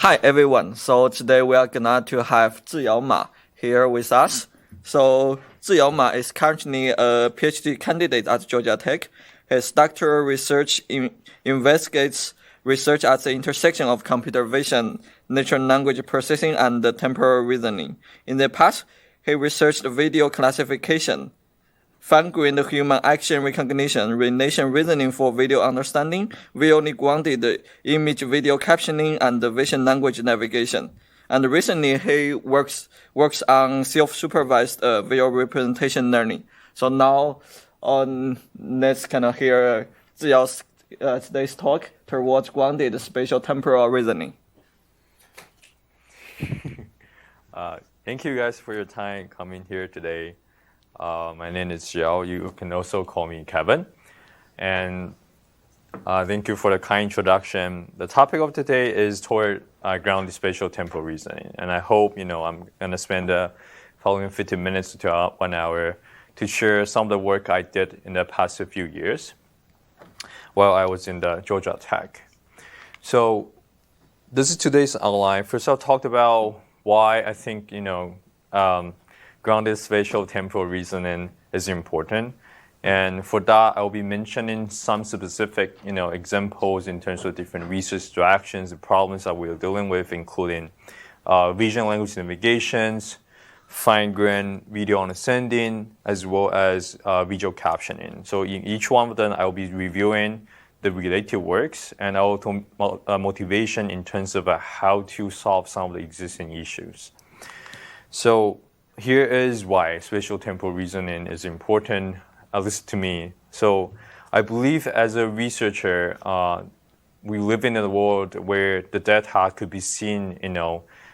Hi everyone. So today we are gonna to have Ziyao Ma here with us. So Ziyao Ma is currently a PhD candidate at Georgia Tech. His doctoral research investigates research at the intersection of computer vision, natural language processing, and temporal reasoning. In the past, he researched video classification, fine-grained human action recognition, relation reasoning for video understanding, visually grounded image video captioning, and vision language navigation. And recently, he works on self-supervised video representation learning. So now, let's kind of hear Ziyao's today's talk towards grounded spatial temporal reasoning. Thank you guys for your time coming here today. My name is Xiao. You can also call me Kevin. And thank you for the kind introduction. The topic of today is toward grounded spatial temporal reasoning. And I hope, I'm going to spend the following 15 minutes to 1 hour to share some of the work I did in the past few years while I was in the Georgia Tech. So this is today's outline. First, I'll talk about why I think, grounded spatial temporal reasoning is important. And for that, I'll be mentioning some specific, examples in terms of different research directions and problems that we're dealing with, including vision language navigations, fine-grained video understanding, as well as visual captioning. So in each one of them, I'll be reviewing the related works and also motivation in terms of how to solve some of the existing issues. So here is why spatial temporal reasoning is important, at least to me. So I believe as a researcher, we live in a world where the data could be seen,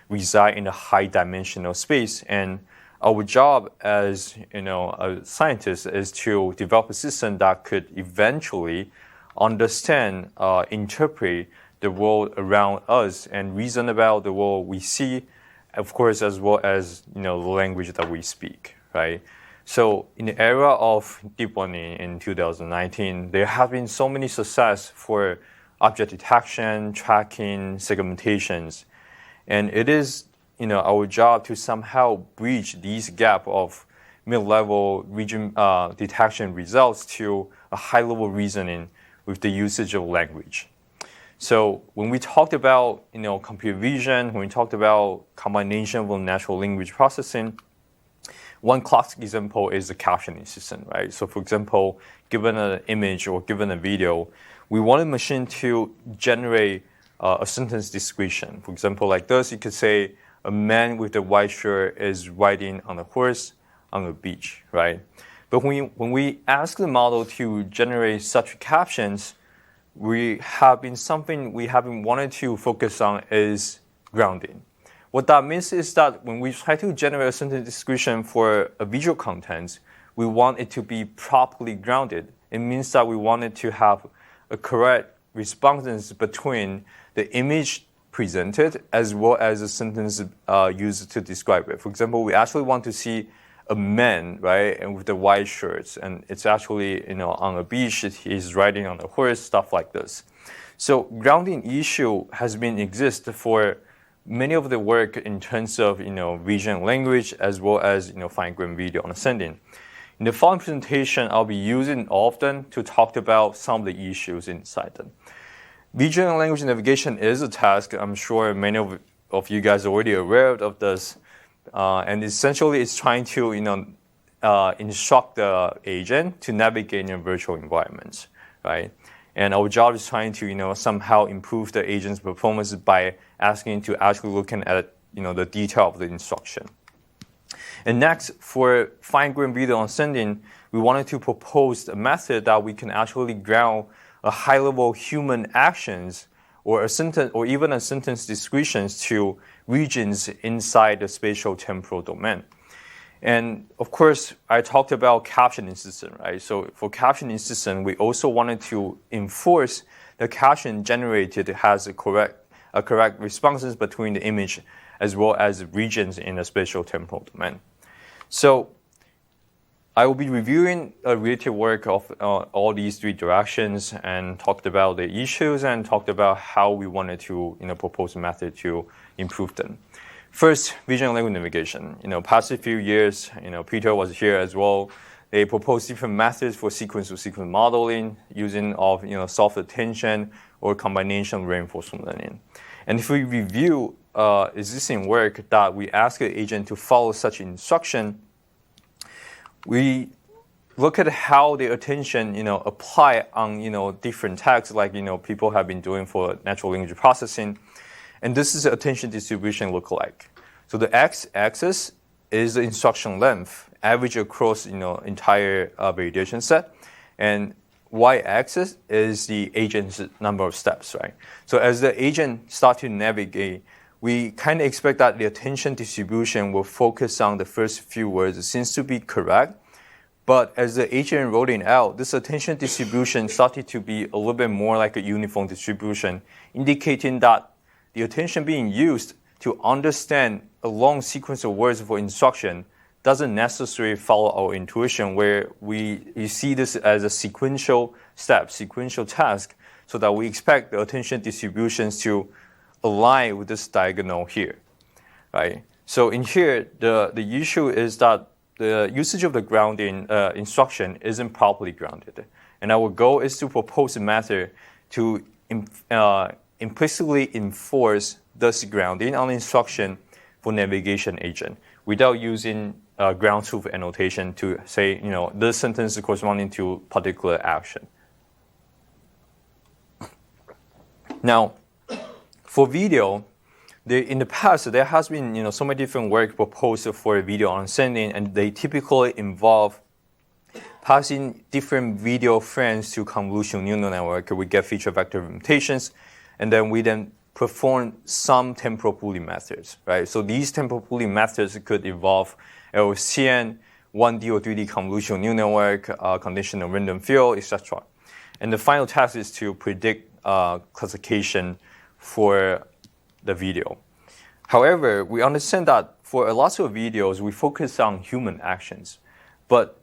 reside in a high-dimensional space. And our job as, a scientist is to develop a system that could eventually understand, interpret the world around us and reason about the world we see, of course, as well as, the language that we speak, right? So in the era of deep learning in 2019, there have been so many success for object detection, tracking, segmentations. And it is, our job to somehow bridge these gap of mid-level region detection results to a high-level reasoning with the usage of language. So when we talked about, computer vision, when we talked about combination of natural language processing, one classic example is the captioning system, right? So for example, given an image or given a video, we want a machine to generate a sentence description. For example, like this, you could say, a man with a white shirt is riding on a horse on a beach, right? But when we ask the model to generate such captions, we have been wanted to focus on is grounding. What that means is that when we try to generate a sentence description for a visual content, we want it to be properly grounded. It means that we want it to have a correct response between the image presented as well as the sentence used to describe it. For example, we actually want to see a man, right, and with the white shirts, and it's actually, on a beach, he's riding on a horse, stuff like this. So grounding issue has been exist for many of the work in terms of, vision language as well as, fine-grained video understanding. In the following presentation, I'll be using often to talk about some of the issues inside them. Vision and language navigation is a task. I'm sure many of you guys are already aware of this. And essentially, it's trying to, instruct the agent to navigate in virtual environments, right? And our job is trying to, somehow improve the agent's performance by asking to actually looking at, the detail of the instruction. And next, for fine-grained video understanding, we wanted to propose a method that we can actually ground a high-level human actions or a sentence or even a sentence descriptions to regions inside the spatial temporal domain. And of course, I talked about captioning system, right? So for captioning system, we also wanted to enforce the caption generated has a correct responses between the image as well as regions in the spatial temporal domain. So, I will be reviewing a related work of all these three directions and talked about the issues and talked about how we wanted to propose a method to improve them. First, vision language navigation. Past few years, Peter was here as well. They proposed different methods for sequence-to-sequence modeling using of soft attention or combination reinforcement learning. And if we review existing work that we ask the agent to follow such instruction, we look at how the attention, apply on, different tasks like, people have been doing for natural language processing. And this is the attention distribution look like. So the x-axis is the instruction length, average across, entire validation set. And y-axis is the agent's number of steps, right? So as the agent starts to navigate, we kind of expect that the attention distribution will focus on the first few words. It seems to be correct. But as the agent rolling out, this attention distribution started to be a little bit more like a uniform distribution, indicating that the attention being used to understand a long sequence of words for instruction doesn't necessarily follow our intuition, where you see this as a sequential step, sequential task, so that we expect the attention distributions to align with this diagonal here, right? So in here, the issue is that the usage of the grounding instruction isn't properly grounded. And our goal is to propose a method to implicitly enforce this grounding on instruction for navigation agent without using ground truth annotation to say, this sentence is corresponding to particular action. Now, for video, in the past, there has been so many different work proposed for video understanding, and they typically involve passing different video frames to convolutional neural network. We get feature vector implementations, and then we perform some temporal pooling methods, right? So these temporal pooling methods could involve LCN, 1D or 3D convolutional neural network, conditional random field, etc. And the final task is to predict classification for the video. However, we understand that for a lot of videos, we focus on human actions. But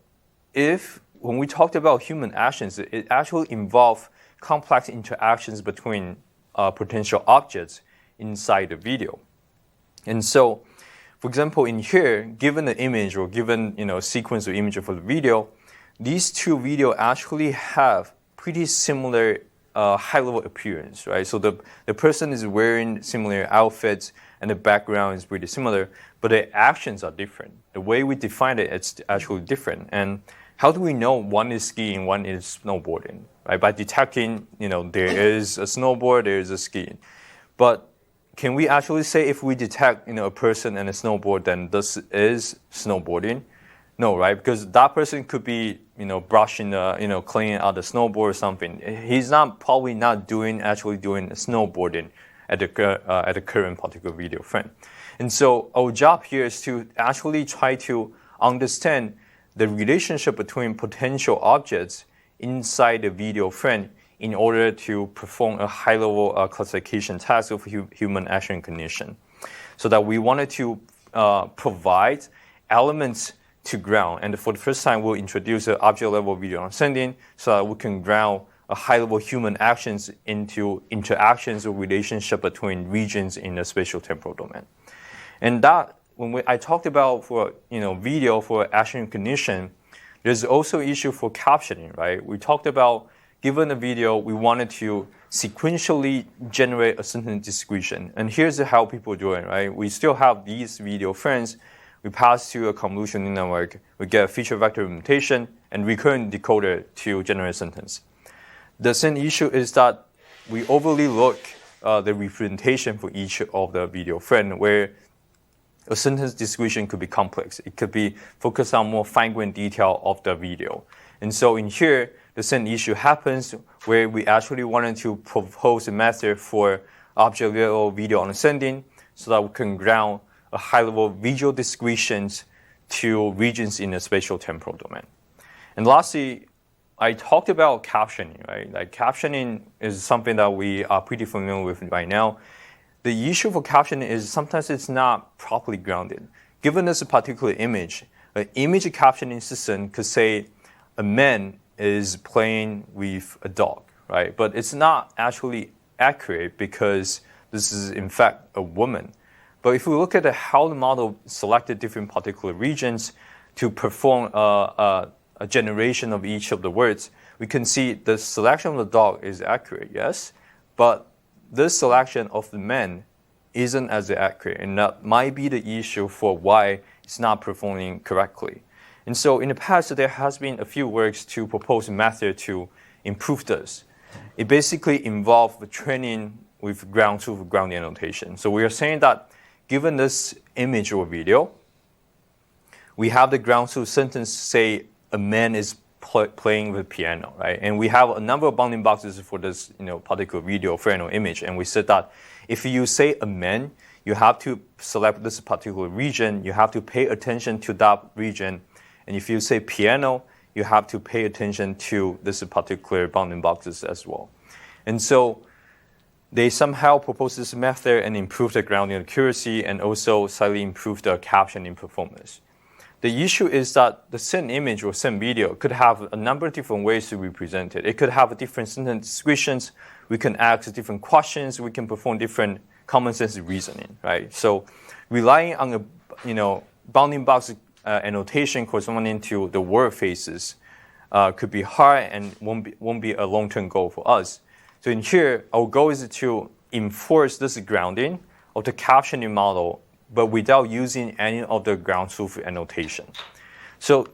when we talked about human actions, it actually involves complex interactions between potential objects inside the video. And so, for example, in here, given the image or given a sequence of images for the video, these two videos actually have pretty similar high-level appearance, right? So the person is wearing similar outfits and the background is pretty similar, but the actions are different. The way we define it, it's actually different. And how do we know one is skiing, one is snowboarding, right? By detecting, there is a snowboard, there is a skiing. But can we actually say if we detect, a person and a snowboard, then this is snowboarding? No, right? Because that person could be, brushing, cleaning out the snowboard or something. He's probably not actually doing snowboarding at the current particular video frame. And so our job here is to actually try to understand the relationship between potential objects inside the video frame in order to perform a high-level classification task of human action recognition. So that we wanted to provide elements to ground. And for the first time, we'll introduce an object-level video understanding so that we can ground a high-level human actions into interactions or relationship between regions in the spatio-temporal domain. And that, I talked about for video for action recognition, there's also an issue for captioning, right? We talked about, given a video, we wanted to sequentially generate a sentence description. And here's how people do it, right? We still have these video frames. We pass to a convolutional neural network. We get a feature vector implementation and recurrent decoder to generate a sentence. The same issue is that we overly look the representation for each of the video frame, where a sentence description could be complex. It could be focused on more fine-grained detail of the video. And so in here, the same issue happens where we actually wanted to propose a method for object-level video understanding so that we can ground a high-level visual descriptions to regions in the spatio-temporal domain. And lastly, I talked about captioning, right? Like captioning is something that we are pretty familiar with right now. The issue for captioning is sometimes it's not properly grounded. Given this particular image, An image captioning system could say a man is playing with a dog, right? But it's not actually accurate because this is in fact a woman. But if we look at how the model selected different particular regions to perform a generation of each of the words, we can see the selection of the dog is accurate, yes, but this selection of the man isn't as accurate, and that might be the issue for why it's not performing correctly. And so in the past, there has been a few works to propose a method to improve this. It basically involved training with ground truth grounding annotation. So we are saying that given this image or video, we have the ground truth sentence say a man is playing with piano, right? And we have a number of bounding boxes for this particular video frame or image. And we said that if you say a man, you have to select this particular region. You have to pay attention to that region. And if you say piano, you have to pay attention to this particular bounding boxes as well. And so they somehow proposed this method and improved the grounding accuracy and also slightly improved the captioning performance. The issue is that the same image or same video could have a number of different ways to represent it. It could have different sentence descriptions. We can ask different questions. We can perform different common sense reasoning, right? So relying on a bounding box annotation corresponding to the word faces could be hard and won't be a long-term goal for us. So in here, our goal is to enforce this grounding of the captioning model, but without using any of the ground truth annotation. So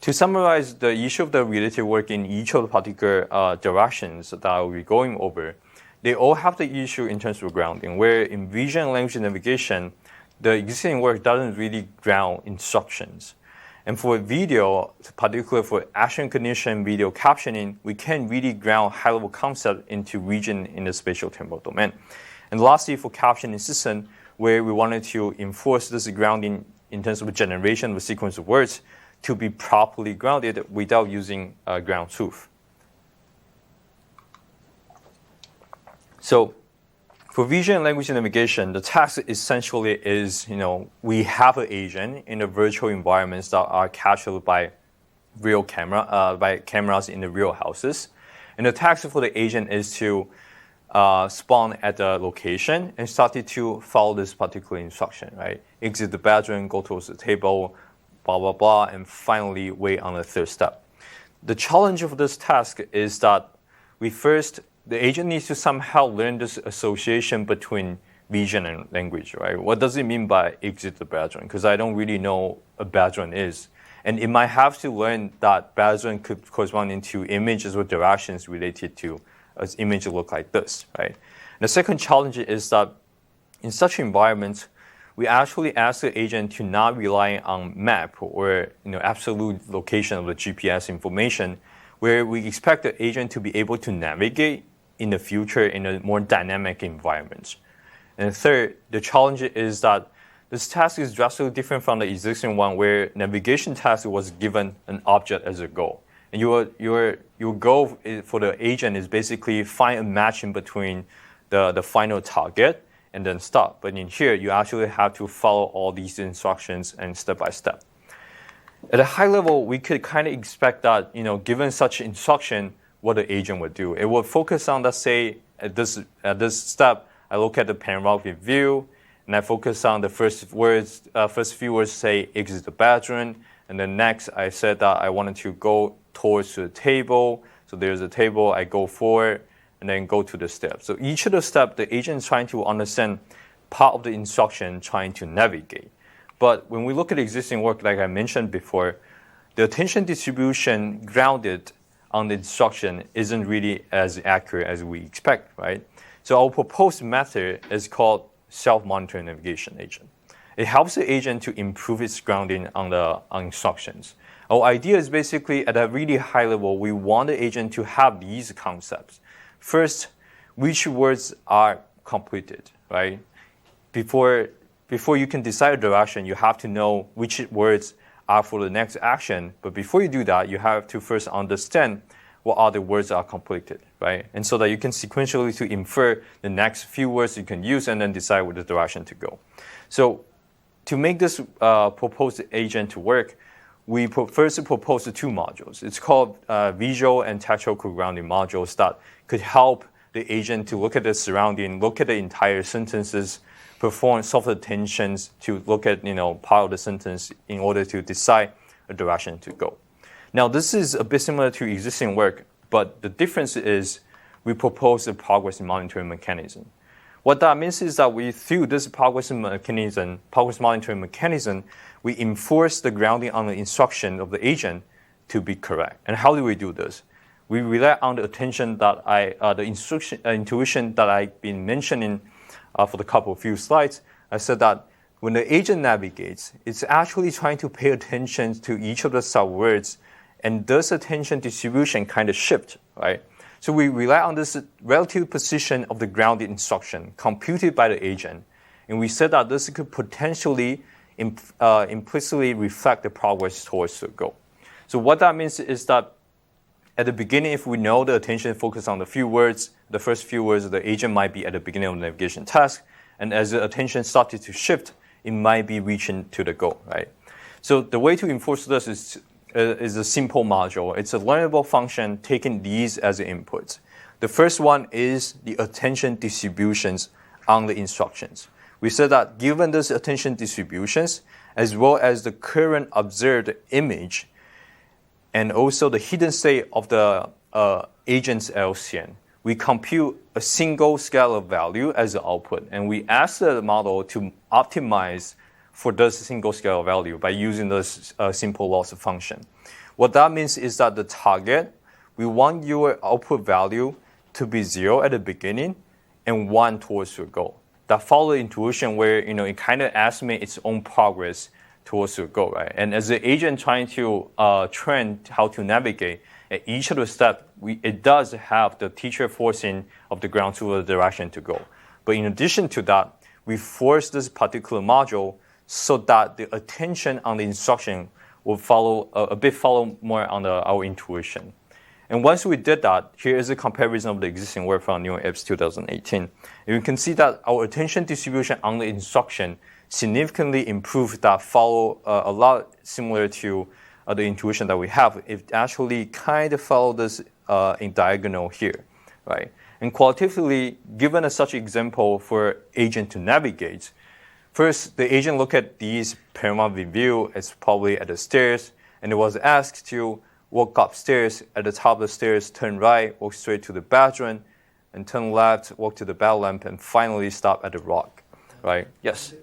to summarize the issue of the related work in each of the particular directions that I will be going over, they all have the issue in terms of grounding, where in vision and language navigation, the existing work doesn't really ground instructions. And for video, particularly for action recognition, video captioning, we can really ground high-level concept into region in the spatial-temporal domain. And lastly, for captioning system, where we wanted to enforce this grounding in terms of generation of a sequence of words to be properly grounded without using ground truth. So for vision and language navigation, the task essentially is, we have an agent in the virtual environments that are captured by by cameras in the real houses. And the task for the agent is to spawn at the location and started to follow this particular instruction, right? Exit the bedroom, go towards the table, blah, blah, blah, and finally wait on the third step. The challenge of this task is that the agent needs to somehow learn this association between vision and language, right? What does it mean by exit the bedroom? Because I don't really know what a bedroom is. And it might have to learn that bedroom could correspond to images or directions related to an image look like this, right? And the second challenge is that in such environments, we actually ask the agent to not rely on map or absolute location of the GPS information, where we expect the agent to be able to navigate in the future in a more dynamic environment. And third, the challenge is that this task is drastically different from the existing one where navigation task was given an object as a goal. And your goal for the agent is basically find a matching between the final target and then stop. But in here, you actually have to follow all these instructions and step by step. At a high level, we could kind of expect that, given such instruction, what the agent would do. It would focus on, let's say, at this step, I look at the panoramic view, and I focus on the first few words, say, exit the bedroom, and then next, I said that I wanted to go towards the table. So there's a table, I go forward, and then go to the step. So each of the steps, the agent is trying to understand part of the instruction, trying to navigate. But when we look at existing work, like I mentioned before, the attention distribution grounded on the instruction isn't really as accurate as we expect, right? So our proposed method is called self-monitoring navigation agent. It helps the agent to improve its grounding on instructions. Our idea is basically at a really high level, we want the agent to have these concepts. First, which words are completed, right? Before you can decide a direction, you have to know which words are for the next action. But before you do that, you have to first understand what other words are completed, right? And so that you can sequentially to infer the next few words you can use and then decide what the direction to go. So to make this proposed agent to work, we first proposed two modules. It's called visual and textual co-grounding modules that could help the agent to look at the surrounding, look at the entire sentences, perform soft attentions to look at part of the sentence in order to decide a direction to go. Now this is a bit similar to existing work, but the difference is we propose a progress monitoring mechanism. What that means is that through this progress monitoring mechanism, we enforce the grounding on the instruction of the agent to be correct. And how do we do this? We rely on the intuition that I've been mentioning for the few slides. I said that when the agent navigates, it's actually trying to pay attention to each of the subwords, and this attention distribution kind of shift, right? So we rely on this relative position of the grounded instruction computed by the agent, and we said that this could potentially implicitly reflect the progress towards the goal. So what that means is that at the beginning, if we know the attention focus on the first few words of the agent might be at the beginning of the navigation task, and as the attention started to shift, it might be reaching to the goal, right? So the way to enforce this is a simple module. It's a learnable function taking these as the inputs. The first one is the attention distributions on the instructions. We said that given these attention distributions, as well as the current observed image, and also the hidden state of the agent's LCN, we compute a single scalar value as the output, and we ask the model to optimize for this single scalar value by using this simple loss function. What that means is that the target, we want your output value to be 0 at the beginning and 1 towards your goal. That follows the intuition where it kind of estimates its own progress towards your goal, right? And as the agent trying to train how to navigate, at each of the steps, it does have the teacher forcing of the ground to the direction to go. But in addition to that, we force this particular module so that the attention on the instruction will follow more on our intuition. And once we did that, here is a comparison of the existing work from New EPS 2018. And you can see that our attention distribution on the instruction significantly improved that follow a lot similar to the intuition that we have. It actually kind of followed this in diagonal here, right? And qualitatively, given such example for agent to navigate, first, the agent look at these panoramic view. It's probably at the stairs, and it was asked to walk upstairs. At the top of the stairs, turn right, walk straight to the bedroom, and turn left, walk to the bell lamp, and finally stop at the rock, right? Yes?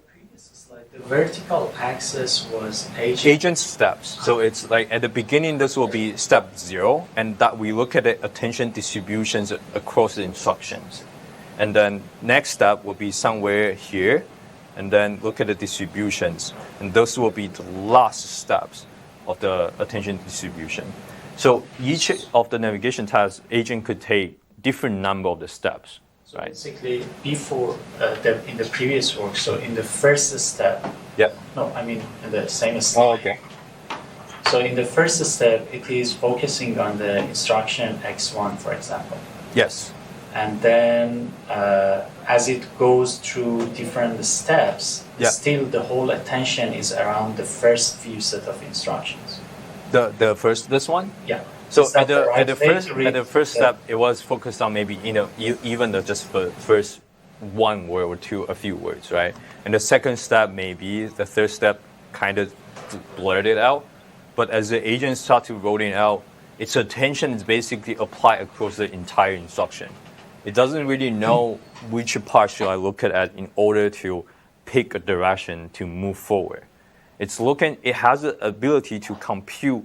The vertical axis was agent steps. So it's like at the beginning, this will be step 0, and that we look at the attention distributions across the instructions. And then next step will be somewhere here, and then look at the distributions. And those will be the last steps of the attention distribution. So each of the navigation tasks, agent could take different number of the steps. So right. Basically, before in the previous work, so in the first step. Yeah. No, I mean in the same slide. Oh, okay. So in the first step, it is focusing on the instruction X1, for example. Yes. And then as it goes through different steps, still the whole attention is around the first few set of instructions. The first, this one? Yeah. So at the first step, it was focused on maybe even just the first one word or two, a few words, right? And the second step, maybe the third step, kind of blurred it out. But as the agent starts to rolling out, its attention is basically applied across the entire instruction. It doesn't really know which part should I look at in order to pick a direction to move forward. It has the ability to compute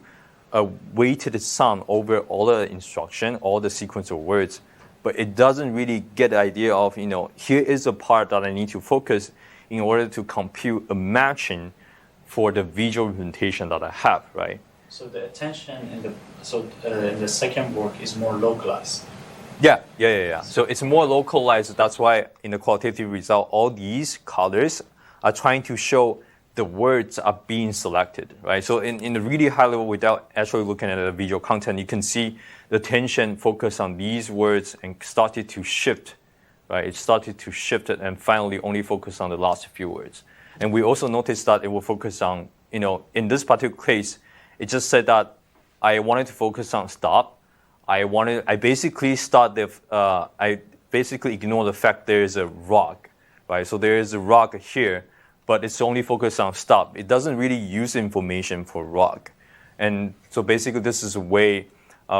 a weighted sum over all the instruction, all the sequence of words, but it doesn't really get the idea of, here is a part that I need to focus in order to compute a matching for the visual representation that I have, right? So the attention in the second work is more localized. Yeah. So it's more localized. That's why in the qualitative result, all these colors are trying to show the words are being selected, right? So in the really high level, without actually looking at the visual content, you can see the attention focused on these words and started to shift, right? It started to shift it and finally only focus on the last few words. And we also noticed that it will focus on, in this particular case, it just said that I wanted to focus on stop. I basically I basically ignore the fact there is a rock, right? So there is a rock here, but it's only focused on stop. It doesn't really use information for rock. And so basically this is a way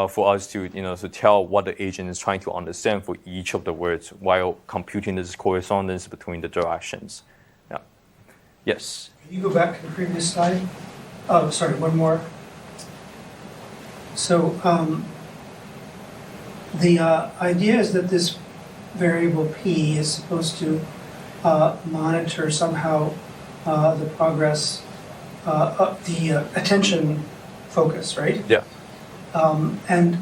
for us to, to tell what the agent is trying to understand for each of the words while computing this correspondence between the directions. Yeah. Yes? Can you go back to the previous slide? Oh, sorry, one more. So the idea is that this variable p is supposed to monitor somehow the progress of the attention focus, right? Yeah. And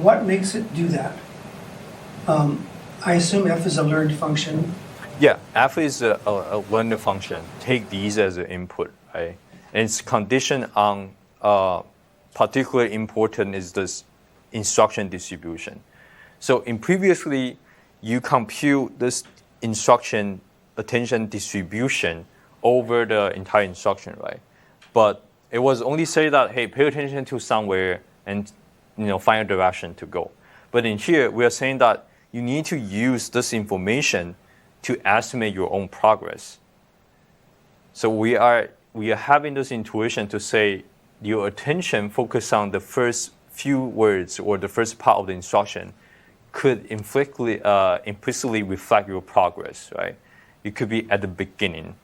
what makes it do that? I assume f is a learned function. Yeah, f is a learned function. Take these as an input, right? And it's conditioned on particularly important is this instruction distribution. So in previously, you compute this instruction attention distribution over the entire instruction, right? But it was only say that, hey, pay attention to somewhere and find a direction to go. But in here, we are saying that you need to use this information to estimate your own progress. So we are having this intuition to say your attention focus on the first few words or the first part of the instruction could implicitly reflect your progress, right? It could be at the beginning.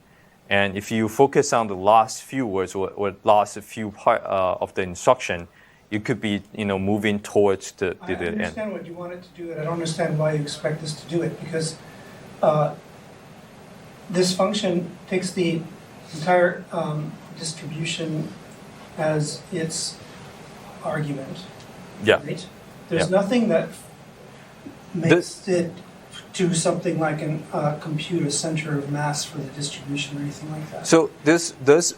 And if you focus on the last few words or last few part of the instruction, you could be moving towards the end. I understand what you want it to do, and I don't understand why you expect this to do it, because this function takes the entire distribution as its argument. Yeah. Right? There's Yeah. nothing that makes it do something like a compute a center of mass for the distribution or anything like that. So this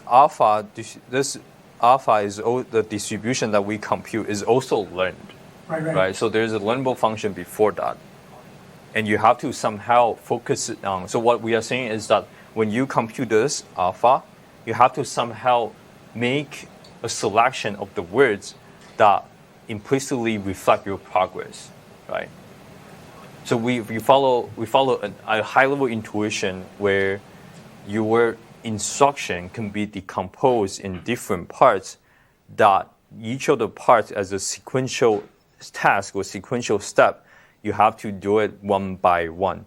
alpha is the distribution that we compute is also learned, right? So there's a learnable function before that, and you have to somehow focus it on. So what we are saying is that when you compute this alpha, you have to somehow make a selection of the words that implicitly reflect your progress, right? So we follow a high-level intuition where your instruction can be decomposed in different parts, that each of the parts as a sequential task or sequential step, you have to do it one by one.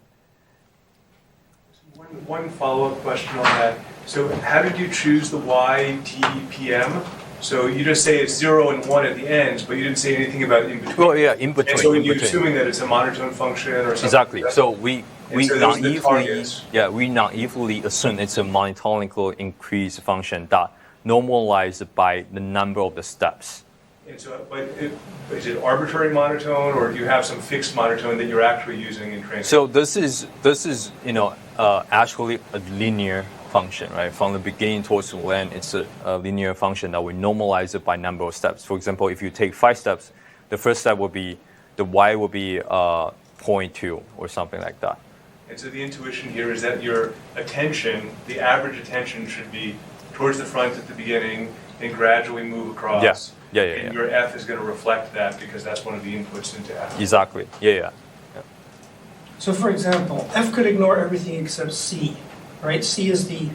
One follow-up question on that. So how did you choose the Y, T, PM? So you just say it's 0 and 1 at the ends, but you didn't say anything about in between. Oh yeah, in between. And so you're assuming that it's a monotone function or something. Exactly. Like So we those are the targets. naively assume it's a monotonical increase function that normalized by the number of the steps. And so, is it arbitrary monotone, or do you have some fixed monotone that you're actually using in training? So this is actually a linear function, right? From the beginning towards the end, it's a linear function that we normalize it by number of steps. For example, if you take 5 steps, the first step will be the y will be 0.2 or something like that. And so the intuition here is that your attention, the average attention, should be towards the front at the beginning, and gradually move across. Yeah. And your F is going to reflect that because that's one of the inputs into F. Exactly. Yeah. So for example, F could ignore everything except C, right? C is the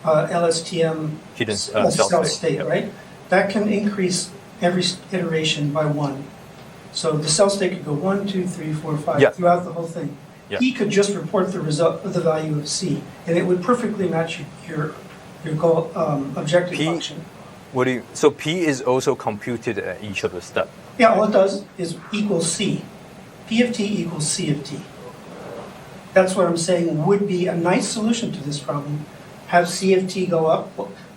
LSTM Hidden cell state, Yep. right? That can increase every iteration by 1. So the cell state could go 1, 2, 3, 4, 5 Yeah. throughout the whole thing. Yeah. He could just report the result of the value of C, and it would perfectly match your goal objective P- function. So P is also computed at each of the steps. Yeah, all it does is equal C. P of t equals C of t. That's what I'm saying would be a nice solution to this problem. Have C of t go up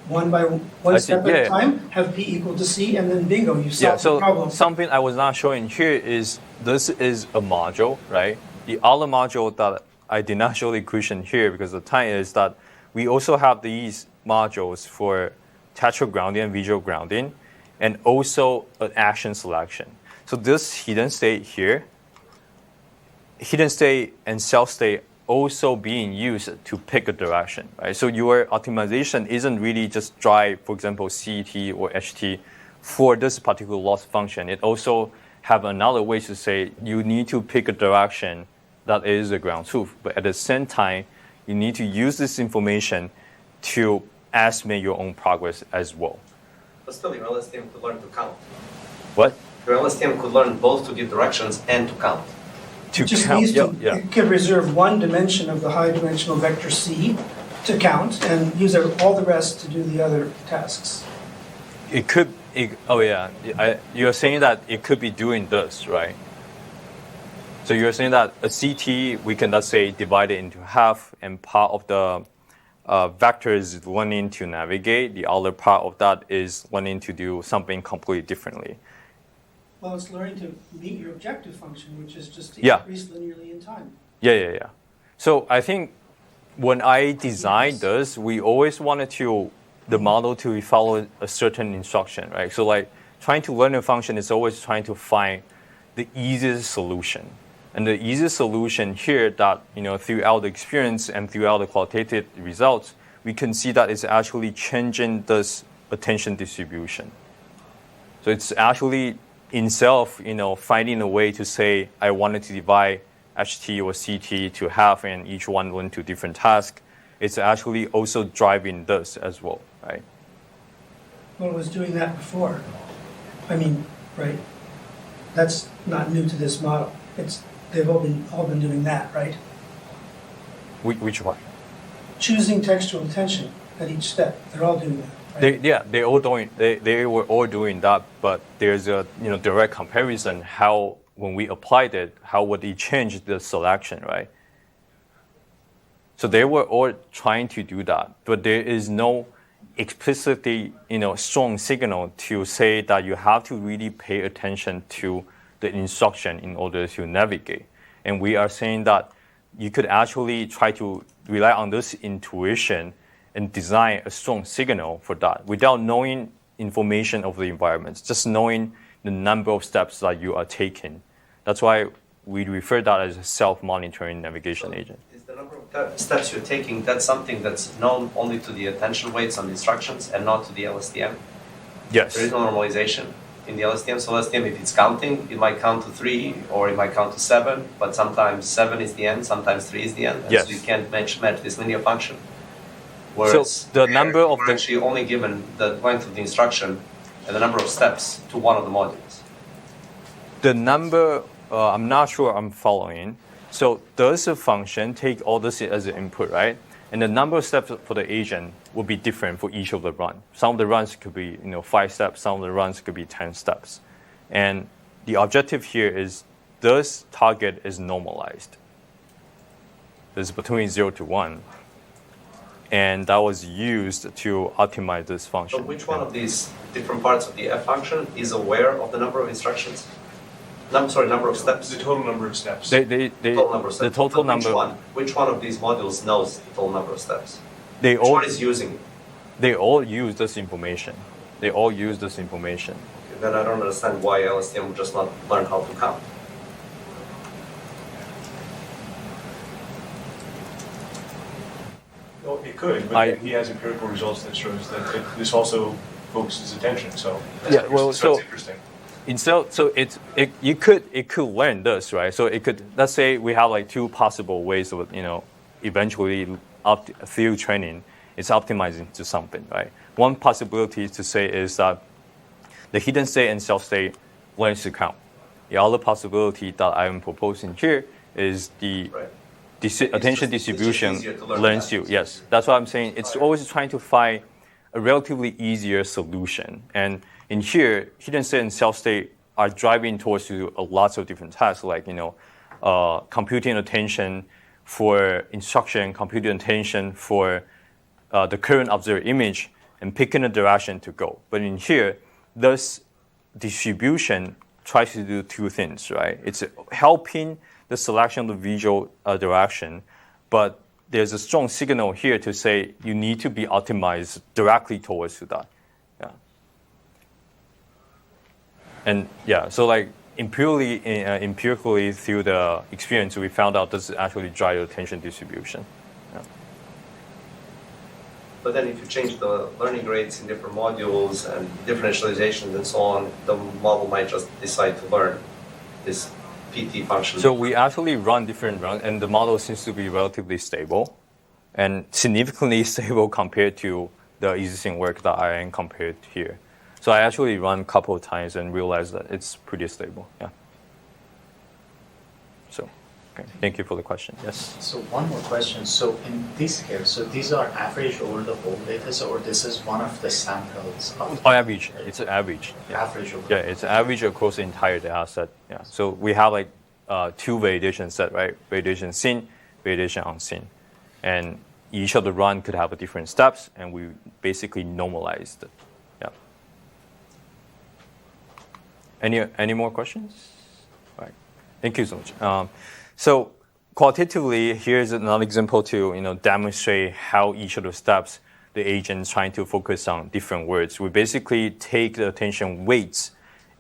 one by one step at a time, have P equal to C, and then bingo, you solve the problem. So something I was not showing here is this is a module, right? The other module that I did not show the equation here because of the time is that we also have these modules for textual grounding and visual grounding, and also an action selection. So this hidden state here, hidden state and cell state also being used to pick a direction, right? So your optimization isn't really just drive, for example, CET or HT for this particular loss function. It also have another way to say you need to pick a direction that is the ground truth, but at the same time, you need to use this information to estimate your own progress as well. But still, your LSTM could learn to count. What? Your LSTM could learn both to give directions and to count. To It just count, needs to, yeah. it could reserve one dimension of the high dimensional vector C to count and use all the rest to do the other tasks. It could, you're saying that it could be doing this, right? So you're saying that a CT, we can, let's say, divide it into half, and part of the vector is learning to navigate. The other part of that is learning to do something completely differently. Well, it's learning to meet your objective function, which is just to Yeah. increase linearly in time. Yeah. So I think when I designed this, we always wanted the model to follow a certain instruction, right? So like trying to learn a function is always trying to find the easiest solution. And the easiest solution here that, throughout the experience and throughout the qualitative results, we can see that it's actually changing this attention distribution. So it's actually itself, finding a way to say, I wanted to divide HT or CT to half and each one went to different tasks. It's actually also driving this as well, right? Well, it was doing that before. Right? That's not new to this model. They've all been doing that, right? Which one? Choosing textual attention at each step. They're all doing that. Right? They were all doing that, but there's a direct comparison how when we applied it, how would it change the selection, right? So they were all trying to do that, but there is no explicitly strong signal to say that you have to really pay attention to the instruction in order to navigate. And we are saying that you could actually try to rely on this intuition and design a strong signal for that without knowing information of the environments, just knowing the number of steps that you are taking. That's why we refer that as a self-monitoring navigation agent. Is the number of steps you're taking, that's something that's known only to the attention weights on the instructions and not to the LSTM? Yes. There is no normalization in the LSTM. So LSTM, if it's counting, it might count to 3 or it might count to 7, but sometimes 7 is the end, sometimes 3 is the end. And yes. So you can't match this linear function. Whereas so the number of we're actually only given the length of the instruction and the number of steps to one of the modules. The number, I'm not sure I'm following. So does a function take all this as an input, right? And the number of steps for the agent will be different for each of the runs. Some of the runs could be 5 steps, some of the runs could be 10 steps. And the objective here is this target is normalized. It's between 0 to 1. And that was used to optimize this function. So which one of these different parts of the F function is aware of the number of instructions? Number of steps. The total number of steps. Total number of steps. The total number. Which one of these modules knows the total number of steps? Which one is using it? They all use this information. They all use this information. Okay, then I don't understand why LSTM would just not learn how to count. Well, it could, but he has empirical results that shows that this also focuses attention. So yeah, well, so it's interesting. It could learn this, right? So it could, let's say we have like 2 possible ways of eventually through training, it's optimizing to something, right? One possibility to say is that the hidden state and self state learns to count. The other possibility that I'm proposing here is the attention distribution learns to. Yes, that's what I'm saying. It's always trying to find a relatively easier solution. And in here, hidden state and self state are driving towards lots of different tasks, like computing attention for instruction, computing attention for the current observed image, and picking a direction to go. But in here, this distribution tries to do 2 things, right? It's helping the selection of the visual direction, but there's a strong signal here to say you need to be optimized directly towards that. Yeah. And yeah, so like empirically through the experience, we found out this actually drives the attention distribution. Yeah. But then if you change the learning rates in different modules and differentializations and so on, the model might just decide to learn this PT function. So we actually run different runs, and the model seems to be relatively stable and significantly stable compared to the existing work that I am compared here. So I actually run a couple of times and realized that it's pretty stable. Yeah. So, okay. Thank you for the question. Yes. So one more question. So in this case, so these are average over the whole data, so or this is one of the samples of Average. It's an average. Yeah. average over. Yeah, it's average across the entire data set. Yeah. So we have like two validation set, right? Validation seen, validation unseen, and each of the run could have a different steps, and we basically normalized it. Yeah. Any more questions? All right. Thank you so much. So qualitatively, here's another example to demonstrate how each of the steps the agent is trying to focus on different words. We basically take the attention weights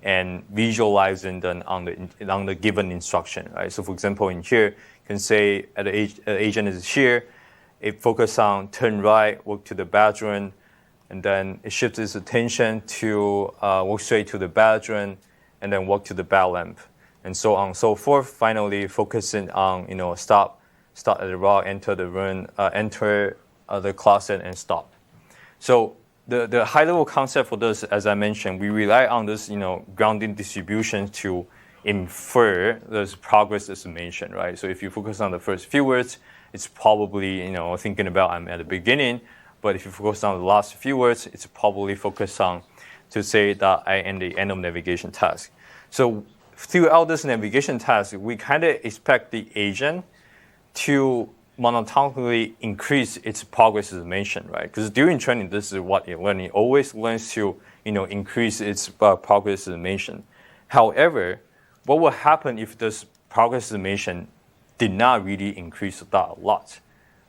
and visualize them on the given instruction, right? So for example, in here, you can say the agent is here, it focuses on turn right, walk to the bedroom, and then it shifts its attention to walk straight to the bedroom, and then walk to the bed lamp, and so on and so forth. Finally, focusing on start at the rock, enter the room, enter the closet, and stop. So the high-level concept for this, as I mentioned, we rely on this grounding distribution to infer this progress estimation, right? So if you focus on the first few words, it's probably thinking about I'm at the beginning. But if you focus on the last few words, it's probably focused on to say that I am the end of navigation task. So throughout this navigation task, we kind of expect the agent to monotonically increase its progress estimation, right? Because during training, this is what it learns. It always learns to increase its progress estimation. However, what will happen if this progress estimation did not really increase that a lot,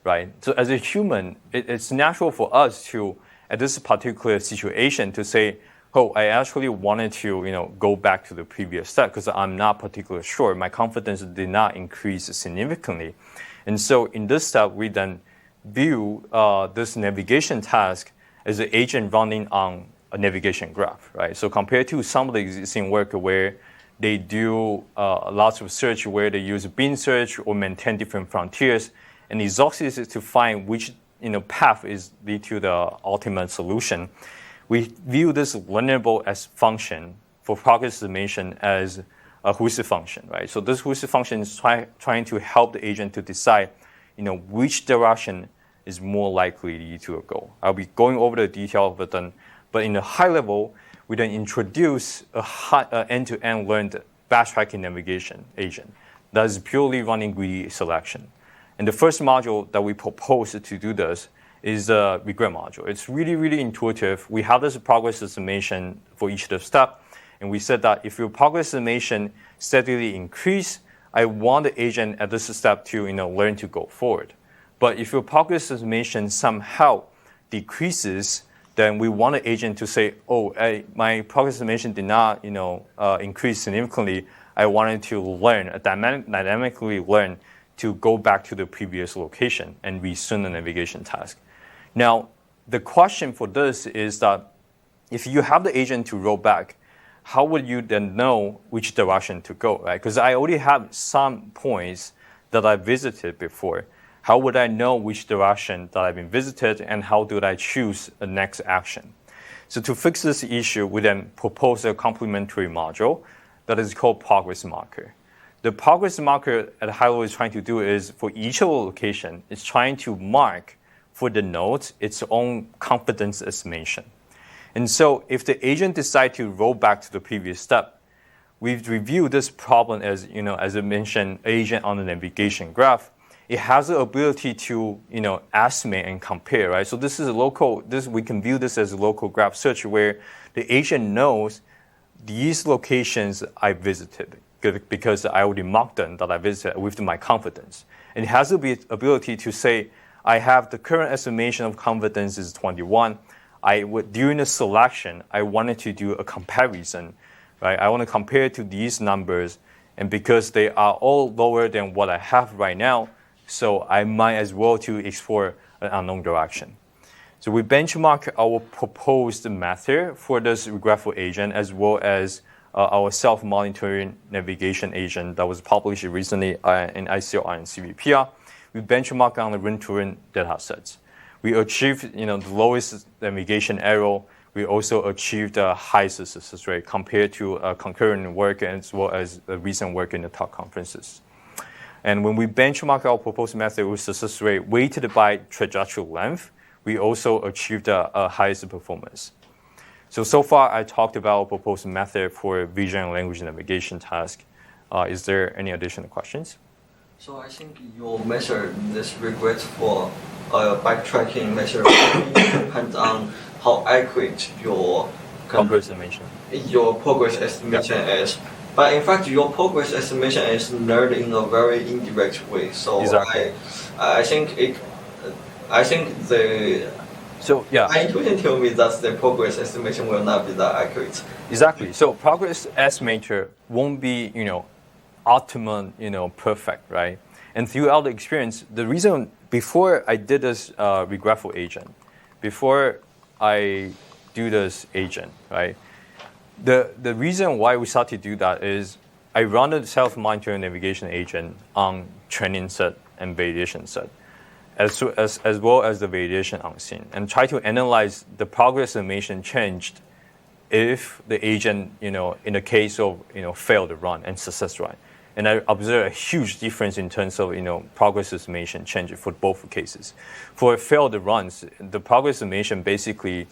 right? So as a human, it's natural for us to, at this particular situation, to say, oh, I actually wanted to go back to the previous step because I'm not particularly sure. My confidence did not increase significantly. And so in this step, we then view this navigation task as an agent running on a navigation graph, right? So compared to some of the existing work where they do lots of search where they use bin search or maintain different frontiers, and the result is to find which path is lead to the ultimate solution. We view this learnable as function for progress estimation as a heuristic function, right? So this heuristic function is trying to help the agent to decide, which direction is more likely to a goal. I'll be going over the detail of it then, but in a high level, we then introduce a end-to-end learned backtracking navigation agent that is purely running greedy selection. And the first module that we propose to do this is the regret module. It's really, really intuitive. We have this progress estimation for each of the steps, and we said that if your progress estimation steadily increase, I want the agent at this step to learn to go forward. But if your progress estimation somehow decreases, then we want the agent to say, oh, my progress estimation did not increase significantly. I wanted to learn, dynamically learn to go back to the previous location and resume the navigation task. Now, the question for this is that if you have the agent to roll back, how would you then know which direction to go, right? Because I already have some points that I visited before. How would I know which direction that I've been visited, and how do I choose the next action? So to fix this issue, we then propose a complementary module that is called progress marker. The progress marker at high level is trying to do is for each of the location, it's trying to mark for the node its own confidence estimation. And so if the agent decides to roll back to the previous step, we've reviewed this problem as, as I mentioned, agent on the navigation graph. It has the ability to, estimate and compare, right? So this is we can view this as a local graph search where the agent knows these locations I visited because I already marked them that I visited with my confidence. And it has the ability to say, I have the current estimation of confidence is 21. During the selection, I wanted to do a comparison right? I want to compare to these numbers, and because they are all lower than what I have right now, so I might as well to explore an unknown direction. So we benchmark our proposed method for this regretful agent as well as our self-monitoring navigation agent that was published recently in ICLR and CVPR. We benchmark on the run-to-run data sets. We achieved the lowest navigation error. We also achieved the highest success rate compared to concurrent work as well as the recent work in the top conferences. And when we benchmark our proposed method with success rate weighted by trajectory length, we also achieved a highest performance. So far, I talked about our proposed method for vision and language navigation task. Is there any additional questions? So I think your measure, this regret for backtracking measure depends on how accurate your Progress estimation. Your progress estimation is. But in fact, your progress estimation is learned in a very indirect way. So exactly. I think the intuition tells me that the progress estimation will not be that accurate. Exactly. So progress estimator won't be optimum, perfect, right? And throughout the experience, the reason before I did this regretful agent, before I do this agent, right? The reason why we started to do that is I run the self-monitoring navigation agent on training set and validation set, as well as the validation on scene, and try to analyze the progress estimation changed if the agent, in the case of failed to run and success run. And I observed a huge difference in terms of progress estimation change for both cases. For failed runs, the progress estimation basically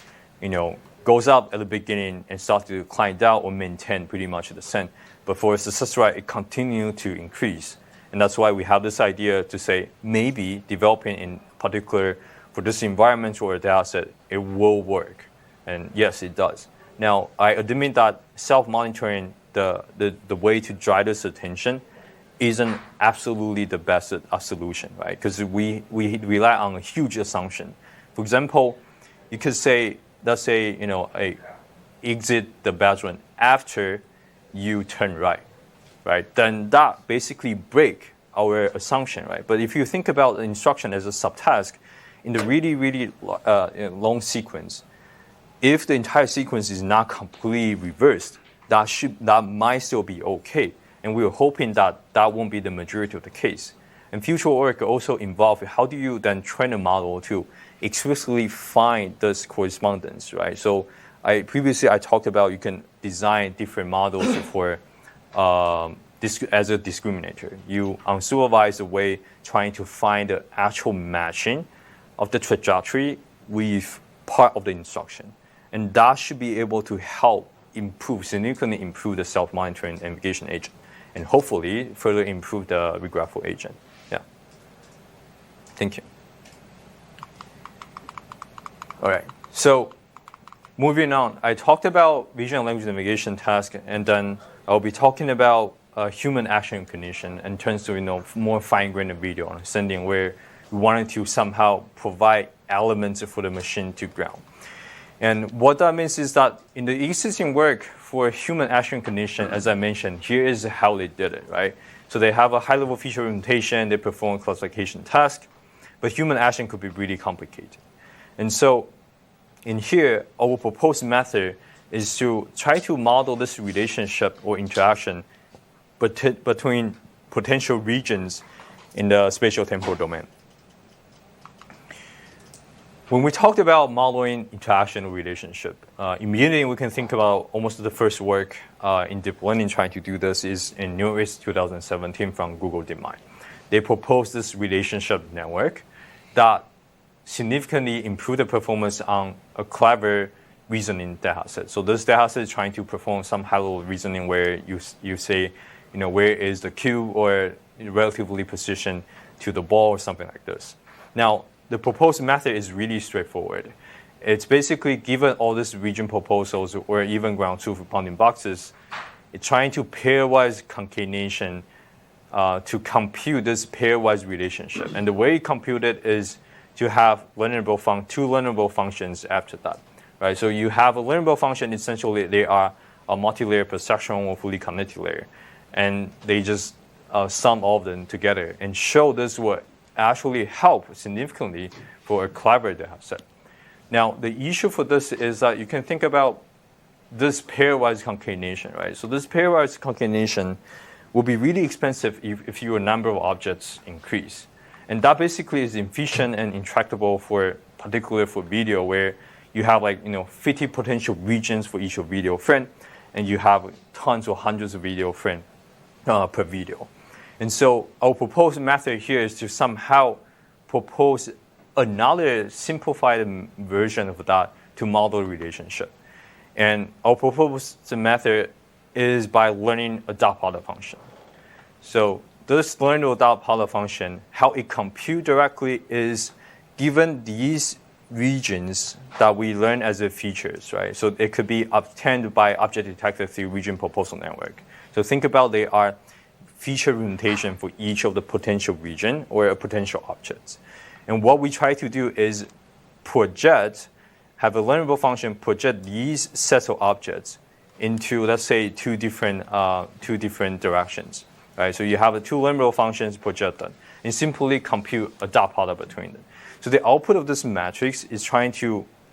goes up at the beginning and starts to climb down or maintain pretty much the same. But for a success rate, it continues to increase. And that's why we have this idea to say maybe developing in particular for this environment or data set, it will work. And yes, it does. Now, I admit that self-monitoring, the way to drive this attention isn't absolutely the best solution, right? Because we rely on a huge assumption. For example, you could say, let's say, exit the bedroom after you turn right? Then that basically break our assumption, right? But if you think about the instruction as a subtask, in the really, really long sequence, if the entire sequence is not completely reversed, that might still be okay. And we're hoping that that won't be the majority of the case. And future work also involve how do you then train a model to explicitly find this correspondence, right? So previously I talked about you can design different models for as a discriminator. You unsupervised the way trying to find the actual matching of the trajectory with part of the instruction. And that should be able to help significantly improve the self-monitoring navigation agent, and hopefully further improve the regretful agent. Yeah. Thank you. All right. So moving on, I talked about vision and language navigation task, and then I'll be talking about human action recognition in terms of more fine-grained video understanding, where we wanted to somehow provide elements for the machine to ground. And what that means is that in the existing work for human action recognition, as I mentioned, here is how they did it, right? So they have a high-level feature orientation, they perform classification task, but human action could be really complicated. And so in here, our proposed method is to try to model this relationship or interaction between potential regions in the spatio-temporal domain. When we talked about modeling interaction or relationship, immediately we can think about almost the first work in deep learning trying to do this is in NeurIPS 2017 from Google DeepMind. They proposed this relationship network that significantly improved the performance on a clever reasoning data set. So this data set is trying to perform some high-level reasoning where you say, where is the cue or relatively position to the ball or something like this. Now, the proposed method is really straightforward. It's basically given all these region proposals or even ground truth bounding boxes, it's trying to pairwise concatenation to compute this pairwise relationship. And the way it computed is to have two learnable functions after that, right? So you have a learnable function, essentially they are a multi-layer perception or fully connected layer. And they just sum all of them together and show this will actually help significantly for a collaborative data set. Now, the issue for this is that you can think about this pairwise concatenation, right? So this pairwise concatenation will be really expensive if your number of objects increase. And that basically is efficient and intractable for, particularly for video, where you have 50 potential regions for each video frame, and you have tons or hundreds of video frame per video. And so our proposed method here is to somehow propose another simplified version of that to model the relationship. And our proposed method is by learning a dot product function. So this learn a dot product function, how it compute directly is given these regions that we learn as the features, right? So it could be obtained by object detected through region proposal network. So think about they are feature representation for each of the potential region or a potential objects. And what we try to do is have a learnable function project these sets of objects into, let's say, two different directions, right? So you have the two learnable functions projected and simply compute a dot product between them. So the output of this matrix is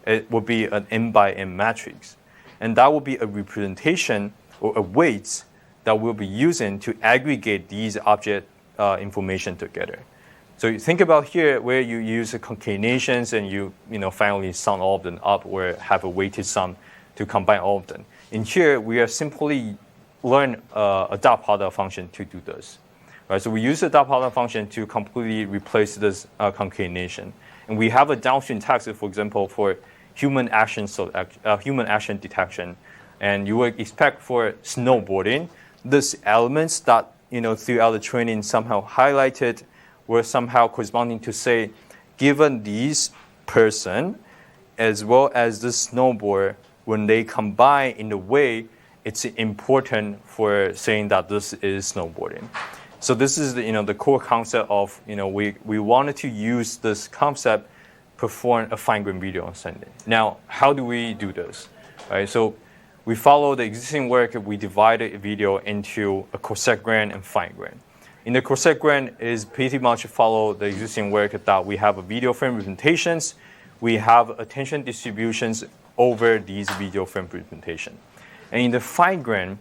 it will be an n by n matrix. And that will be a representation or a weights that we'll be using to aggregate these object information together. So you think about here where you use the concatenations and you finally sum all of them up or have a weighted sum to combine all of them. In here, we are simply learn a dot product function to do this. Right? So we use the dot product function to completely replace this concatenation. And we have a downstream task, for example, for human action detection. And you would expect for snowboarding, these elements that throughout the training somehow highlighted were somehow corresponding to say, given these person as well as the snowboard, when they combine in a way, it's important for saying that this is snowboarding. So this is the core concept of we wanted to use this concept, perform a fine-grained video understanding. Now, how do we do this? Right? So we follow the existing work. We divided a video into a coarset grain and fine grain. In the coarset grain is pretty much follow the existing work that we have a video frame representations. We have attention distributions over these video frame representation. And in the fine grain,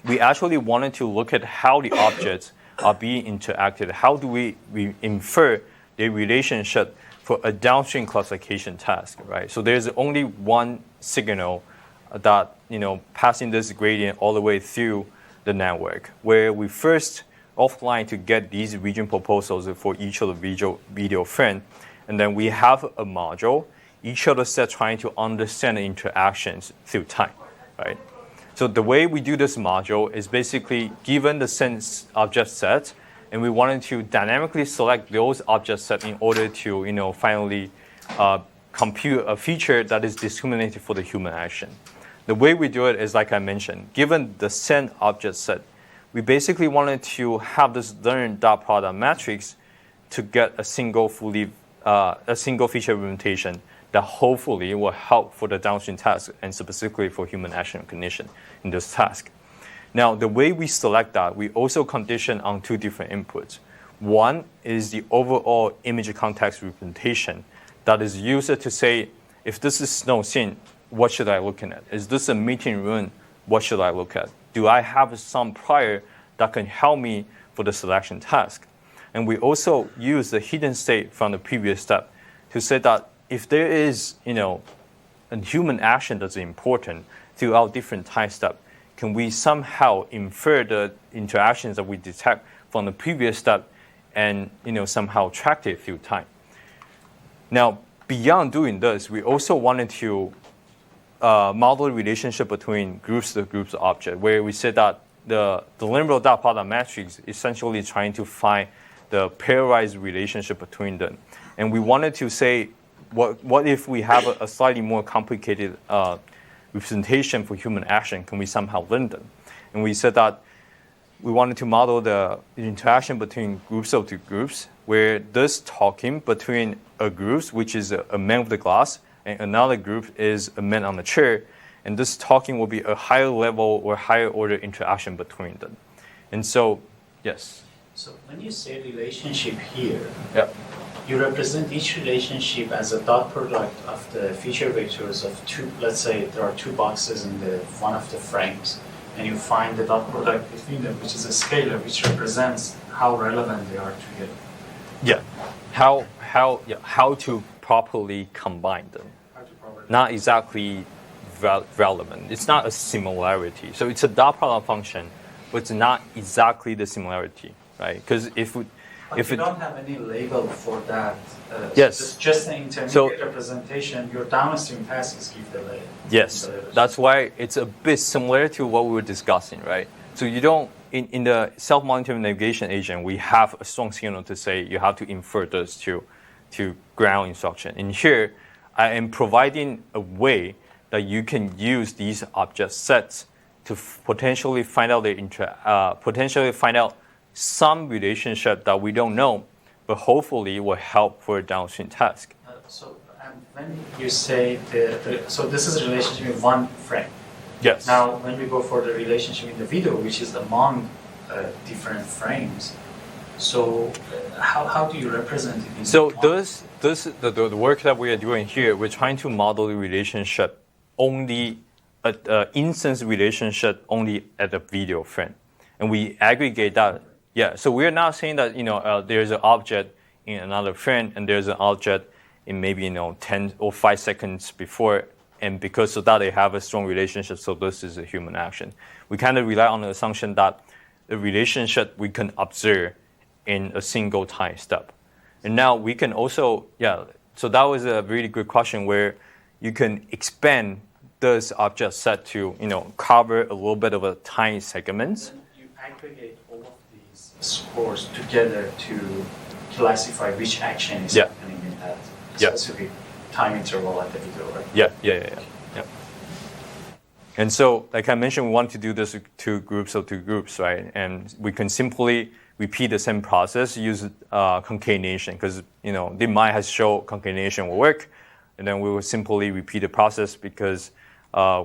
we actually wanted to look at how the objects are being interacted. How do we infer the relationship for a downstream classification task, right? So there's only one signal that passing this gradient all the way through the network, where we first offline to get these region proposals for each of the video frame, and then we have a module, each of the set trying to understand the interactions through time, right? So the way we do this module is basically given the sense object set, and we wanted to dynamically select those object sets in order to finally compute a feature that is discriminated for the human action. The way we do it is, like I mentioned, given the send object set, we basically wanted to have this learn dot product matrix to get a single feature representation that hopefully will help for the downstream task and specifically for human action recognition in this task. Now, the way we select that, we also condition on two different inputs. One is the overall image context representation that is used to say, if this is snow scene, what should I look at? Is this a meeting room? What should I look at? Do I have some prior that can help me for the selection task? And we also use the hidden state from the previous step to say that if there is, a human action that's important throughout different time steps, can we somehow infer the interactions that we detect from the previous step and, somehow track it through time? Now, beyond doing this, we also wanted to model the relationship between groups to groups of objects, where we said that the linear dot product matrix essentially trying to find the pairwise relationship between them. And we wanted to say, what if we have a slightly more complicated representation for human action? Can we somehow learn them? And we said that we wanted to model the interaction between groups of two groups, where this talking between a group, which is a man with the glass, and another group is a man on the chair. And this talking will be a higher level or higher order interaction between them. And so, yes. So when you say relationship here, Yeah. you represent each relationship as a dot product of the feature vectors of two, let's say there are two boxes in one of the frames, and you find the dot product between them, which is a scalar, which represents how relevant they are together. Yeah. How to properly combine them. Not exactly relevant. It's not a similarity. So it's a dot product function, but it's not exactly the similarity, right? Because if you don't have any label for that, yes. So it's just an intermediate representation, your downstream passes give the label. Yes, that's why it's a bit similar to what we were discussing, right? So you don't, in the self-monitoring navigation agent, we have a strong signal to say you have to infer this to ground instruction. In here, I am providing a way that you can use these object sets to potentially find out some relationship that we don't know, but hopefully will help for a downstream task. So when you say so this is a relationship in one frame. Yes. Now, when we go for the relationship in the video, which is among different frames, so how do you represent it? So the work that we are doing here, we're trying to model the relationship only instance relationship only at the video frame, and we aggregate that. Yeah. So we're not saying that there's an object in another frame and there's an object in maybe 10 or 5 seconds before, and because of that they have a strong relationship. So this is a human action. We kind of rely on the assumption that the relationship we can observe in a single time step. And now we can also, so that was a really good question where you can expand this object set to, cover a little bit of a time segments. You aggregate all of these scores together to classify which action is happening in that specific time interval at the video, right? Yeah. And so, like I mentioned, we want to do this with two groups, right? And we can simply repeat the same process, use concatenation, because DeepMind has shown concatenation will work, and then we will simply repeat the process because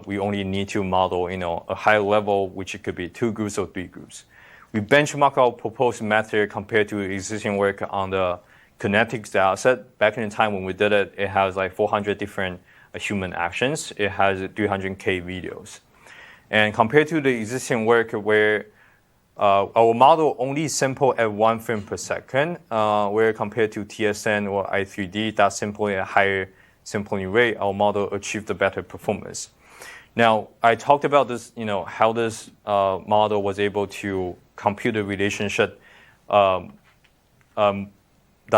we only need to model a high level, which it could be 2 groups or 3 groups. We benchmark our proposed method compared to existing work on the kinetics data set. Back in the time when we did it, it has like 400 different human actions. It has 300K videos. And compared to the existing work where our model only sample at 1 frame per second, where compared to TSN or i3D, that's simply a higher sampling rate, our model achieved a better performance. Now, I talked about this, how this model was able to compute a relationship that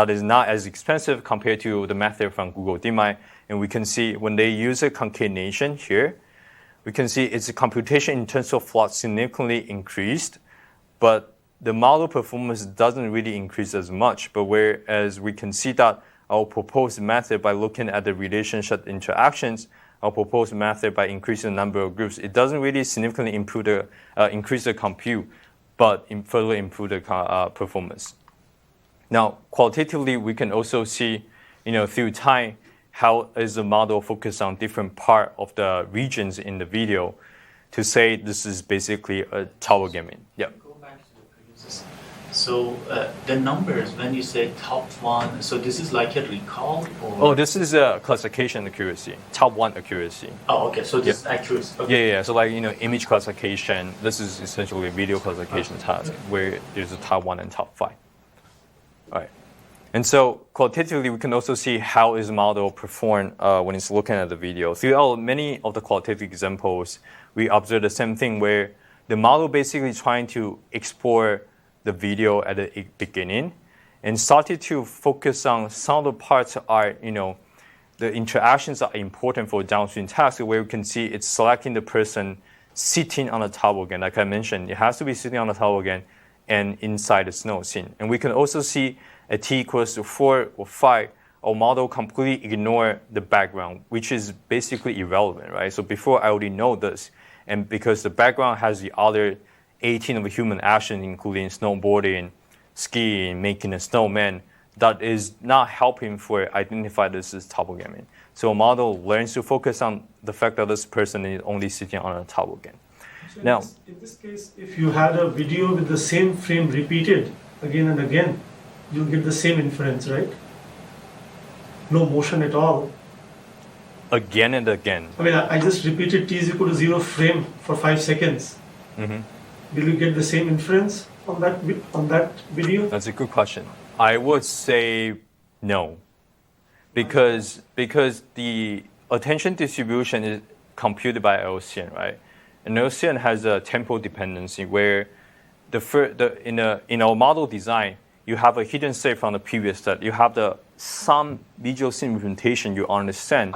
is not as expensive compared to the method from Google DeepMind. And we can see when they use a concatenation here, we can see its computation in terms of float significantly increased, but the model performance doesn't really increase as much. But whereas we can see that our proposed method by looking at the relationship interactions, our proposed method by increasing the number of groups, it doesn't really significantly increase the compute, but further improve the performance. Now, qualitatively, we can also see, through time, how is the model focused on different part of the regions in the video to say this is basically a tower gaming. Yeah. Go back to the previous. So the numbers, when you say top 1, so this is like a recall? Or? Oh, this is a classification accuracy, top 1 accuracy. Oh, okay, so this is accuracy. Okay. Yeah. So like, image classification, this is essentially a video classification task where there's a top 1 and top 5. All right. And so qualitatively, we can also see how is the model performed when it's looking at the video. Throughout many of the qualitative examples, we observe the same thing where the model basically trying to explore the video at the beginning and started to focus on some of the parts are, the interactions are important for downstream tasks where we can see it's selecting the person sitting on the toboggan. Like I mentioned, it has to be sitting on the toboggan and inside the snow scene. And we can also see at t equals to 4 or 5, our model completely ignore the background, which is basically irrelevant, right? So before I already know this, and because the background has the other 18 of human action, including snowboarding, skiing, making a snowman, that is not helping for identify this as topogamy. So a model learns to focus on the fact that this person is only sitting on a topogamy. So Now, in this case, if you had a video with the same frame repeated again and again, you'll get the same inference, right? No motion at all. again and again. I mean, I just repeated t is equal to 0 frame for 5 seconds. Will you get the same inference on that video? That's a good question. I would say no, because the attention distribution is computed by LCN, right? And LCN has a temporal dependency where in our model design, you have a hidden state from the previous step. You have some visual scene representation you understand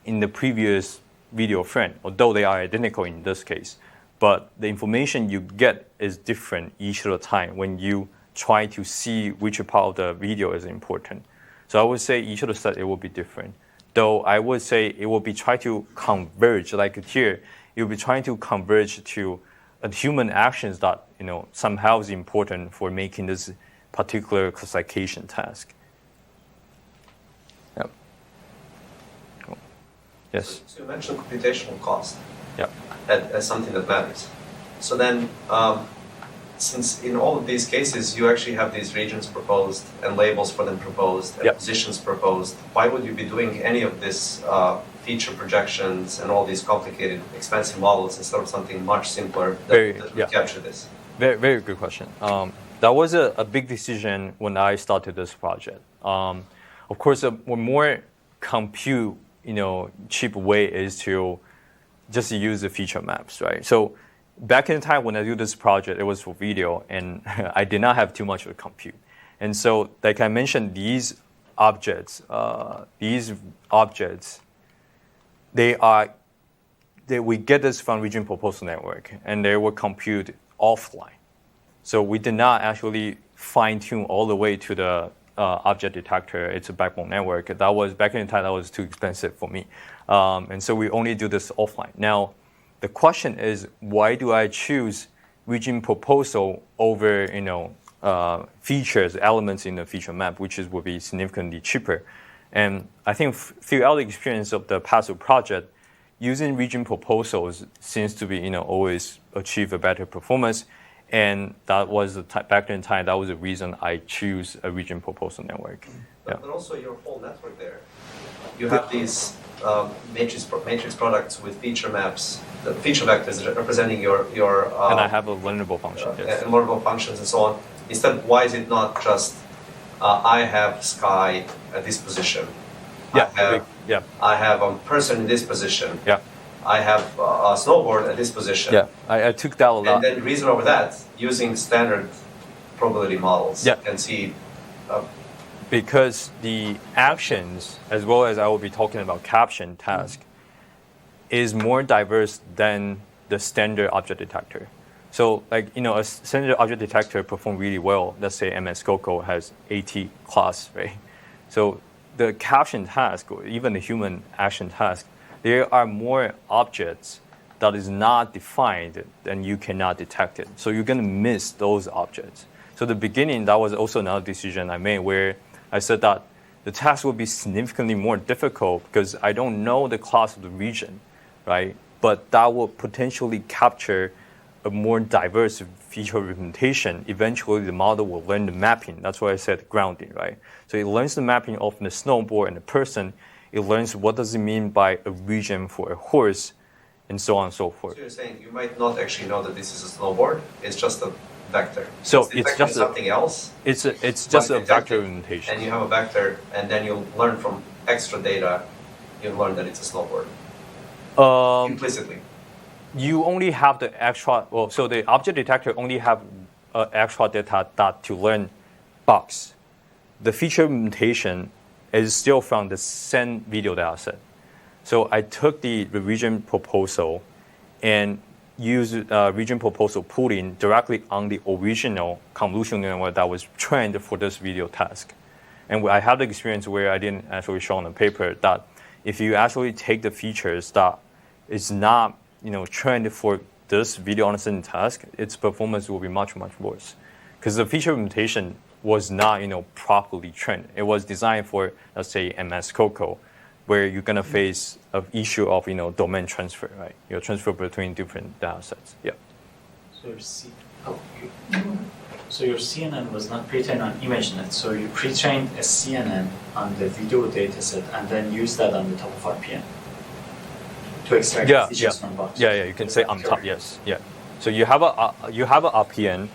in the previous video frame, although they are identical in this case. But the information you get is different each of the time when you try to see which part of the video is important. So I would say each of the steps it will be different. Though I would say it will be trying to converge, like here, you'll be trying to converge to human actions that somehow is important for making this particular classification task. Yep. Cool. Yes. So you mentioned computational cost. Yep. As something that matters. So then, since in all of these cases you actually have these regions proposed and labels for them proposed and Yep. positions proposed, why would you be doing any of this feature projections and all these complicated, expensive models instead of something much simpler that would capture this? Very, very good question. That was a big decision when I started this project. Of course, a more compute, cheap way is to just use the feature maps, right? So back in the time when I do this project, it was for video, and I did not have too much of a compute. And so, like I mentioned, these objects, we get this from region proposal network, and they were computed offline. So we did not actually fine tune all the way to the object detector. It's a backbone network. That was back in the time. That was too expensive for me, and so we only do this offline. Now, the question is, why do I choose region proposal over features, elements in the feature map, which would be significantly cheaper? And I think throughout the experience of the past project, using region proposals seems to be always achieve a better performance. And that was back in time. That was the reason I choose a region proposal network. But also your whole network there. You have these matrix products with feature maps, the feature vectors representing your. And I have a learnable function. Yes. And learnable functions and so on. Instead, why is it not just I have sky at this position? I have a person in this position. Yeah. I have a snowboard at this position. Yeah, I took that a lot. And then reason over that, using standard probability models, and see. Because the actions, as well as I will be talking about caption task, is more diverse than the standard object detector. So, a standard object detector performs really well. Let's say MS Coco has 80 class, right? So the caption task, or even the human action task, there are more objects that is not defined and you cannot detect it. So you're going to miss those objects. So the beginning, that was also another decision I made where I said that the task will be significantly more difficult because I don't know the class of the region, right? But that will potentially capture a more diverse feature representation. Eventually, the model will learn the mapping. That's why I said grounding, right? So it learns the mapping of the snowboard and the person. It learns what does it mean by a region for a horse, and so on and so forth. So you're saying you might not actually know that this is a snowboard. It's just a vector. So it's just something else. It's just a vector representation. And you have a vector, and then you learn from extra data. You learn that it's a snowboard. Implicitly. You only have the extra. Well, so the object detector only have extra data that to learn box. The feature representation is still from the same video data set. So I took the region proposal and used region proposal pooling directly on the original convolution network that was trained for this video task. And I had the experience where I didn't actually show on the paper that if you actually take the features that is not trained for this video understanding task, its performance will be much, much worse. Because the feature representation was not, properly trained. It was designed for, let's say, MS COCO, where you're gonna face an issue of, domain transfer, right? Transfer between different data sets. Yeah. So your CNN was not pre-trained on ImageNet, so you pre-trained a CNN on the video dataset and then use that on the top of RPN to extract features from boxes. Yeah, you can say on top, yes, yeah. So you have a RPN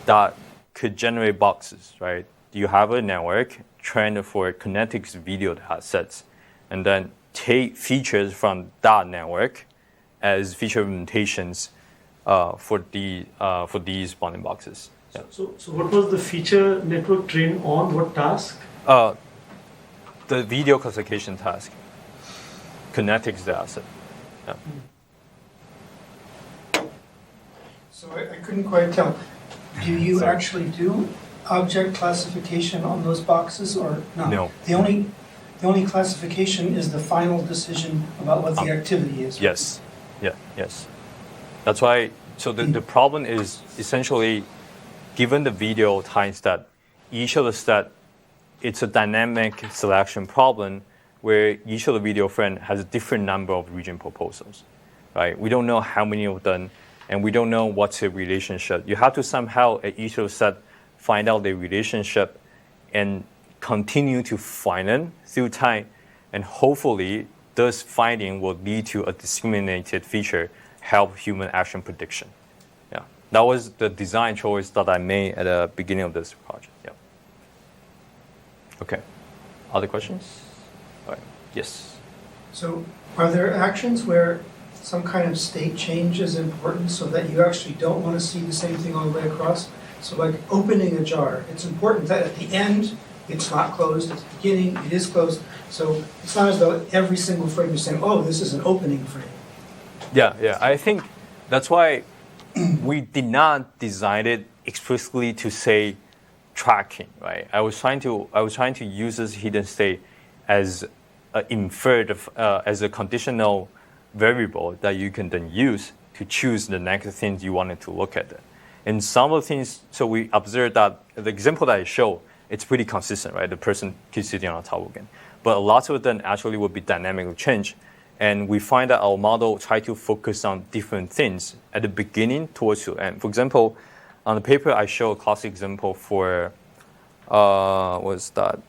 that could generate boxes, right? You have a network trained for kinetics video data sets, and then take features from that network as feature implementations for these bounding boxes. Yeah. So what was the feature network trained on? What task? The video classification task, kinetics data set. Yeah. So I couldn't quite tell. Do you actually do object classification on those boxes or not? No. The only classification is the final decision about what the activity is. Yes. Yeah. Yes. That's why. So the problem is essentially, given the video time stat, each of the stat, it's a dynamic selection problem where each of the video frame has a different number of region proposals, right? We don't know how many of them, and we don't know what's the relationship. You have to somehow at each of the set find out the relationship and continue to find them through time, and hopefully this finding will lead to a discriminated feature, help human action prediction. Yeah, that was the design choice that I made at the beginning of this project. Yeah. Okay. Other questions? All right. Yes. So are there actions where some kind of state change is important so that you actually don't want to see the same thing all the way across? So like opening a jar, it's important that at the end it's not closed, at the beginning it is closed. So it's not as though every single frame you're saying, oh, this is an opening frame. Yeah. I think that's why we did not design it explicitly to say tracking, right? I was trying to use this hidden state as inferred as a conditional variable that you can then use to choose the next things you wanted to look at. And some of the things, so we observed that the example that I show, it's pretty consistent, right? The person keeps sitting on top again. But a lot of them actually will be dynamically changed. And we find that our model try to focus on different things at the beginning towards the end. For example, on the paper, I show a classic example for, what's that?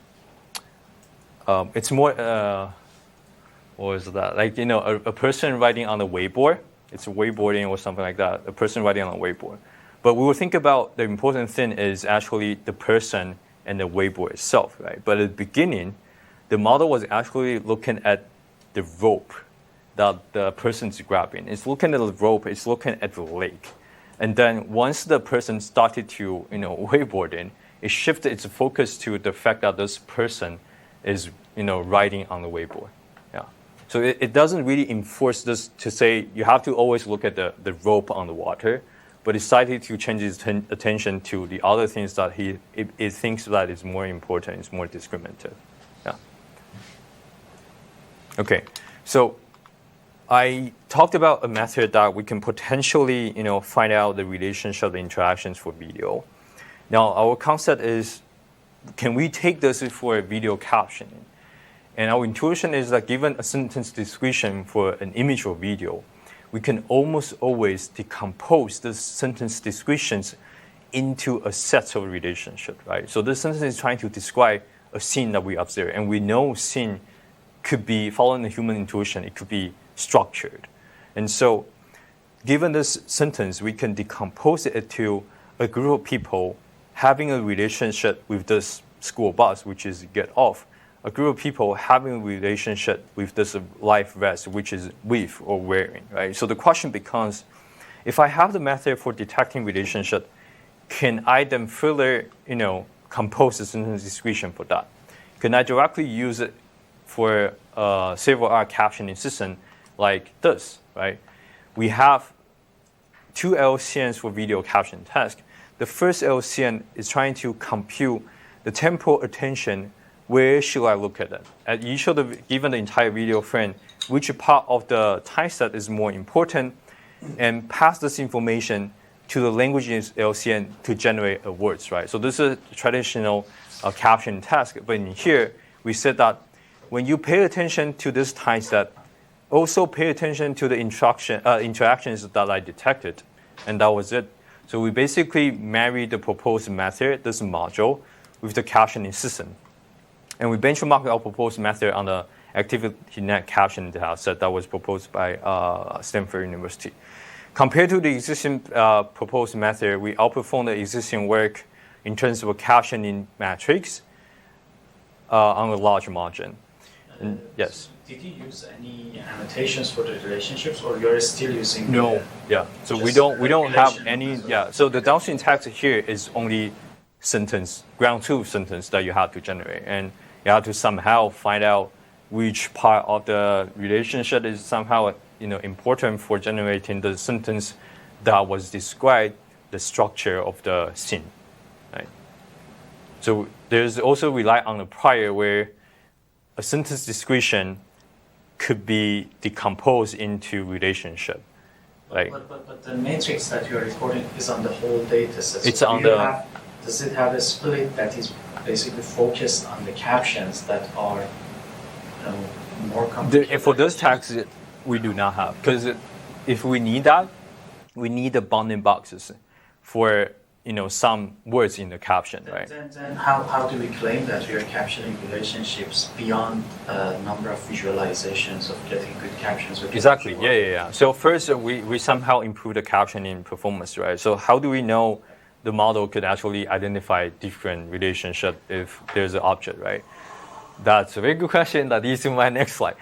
It's more, what was that? Like, a person writing on a wakeboard. It's wakeboarding or something like that. A person writing on a wakeboard. But we will think about the important thing is actually the person and the wakeboard itself, right? But at the beginning, the model was actually looking at the rope that the person's grabbing. It's looking at the rope, it's looking at the lake. And then once the person started to, wakeboarding, it shifted its focus to the fact that this person is, riding on the wakeboard. Yeah. So it doesn't really enforce this to say you have to always look at the rope on the water, but decided to change his attention to the other things that it thinks that is more important, is more discriminative. Yeah. Okay, so I talked about a method that we can potentially, find out the relationship of the interactions for video. Now, our concept is, can we take this for video captioning? And our intuition is that given a sentence description for an image or video, we can almost always decompose the sentence descriptions into a set of relationships, right? So this sentence is trying to describe a scene that we observe, and we know scene could be, following the human intuition, it could be structured. And so given this sentence, we can decompose it to a group of people having a relationship with this school bus, which is get off, a group of people having a relationship with this life vest, which is with or wearing, right? So the question becomes, if I have the method for detecting relationship, can I then further, compose a sentence description for that? Can I directly use it for several other captioning system like this, right? We have two LCNs for video caption task. The first LCN is trying to compute the temporal attention. Where should I look at it? At each of the, given the entire video frame, which part of the time set is more important, and pass this information to the languages LCN to generate words, right? So this is a traditional caption task. But in here, we said that when you pay attention to this time set, also pay attention to the interactions that I detected. And that was it. So we basically married the proposed method, this module, with the captioning system. And we benchmarked our proposed method on the ActivityNet caption data set that was proposed by Stanford University. Compared to the existing proposed method, we outperformed the existing work in terms of a captioning matrix on a large margin. Yes. Did you use any annotations for the relationships, or you're still using? No. Yeah. So we don't have any. Yeah. So the downstream text here is only sentence, ground truth sentence that you have to generate, and you have to somehow find out which part of the relationship is somehow important for generating the sentence that was described the structure of the scene, right? So there's also rely on the prior where a sentence description could be decomposed into relationship, right? But the matrix that you're recording is on the whole data set. It's on the. Does it have a split that is basically focused on the captions that are more complicated? For those tags, we do not have, because if we need that, we need the bounding boxes for some words in the caption, right? Then how do we claim that we are capturing relationships beyond a number of visualizations of getting good captions? Exactly. Yeah. So first, we somehow improve the captioning performance, right? So how do we know the model could actually identify different relationship if there's an object, right? That's a very good question that leads to my next slide.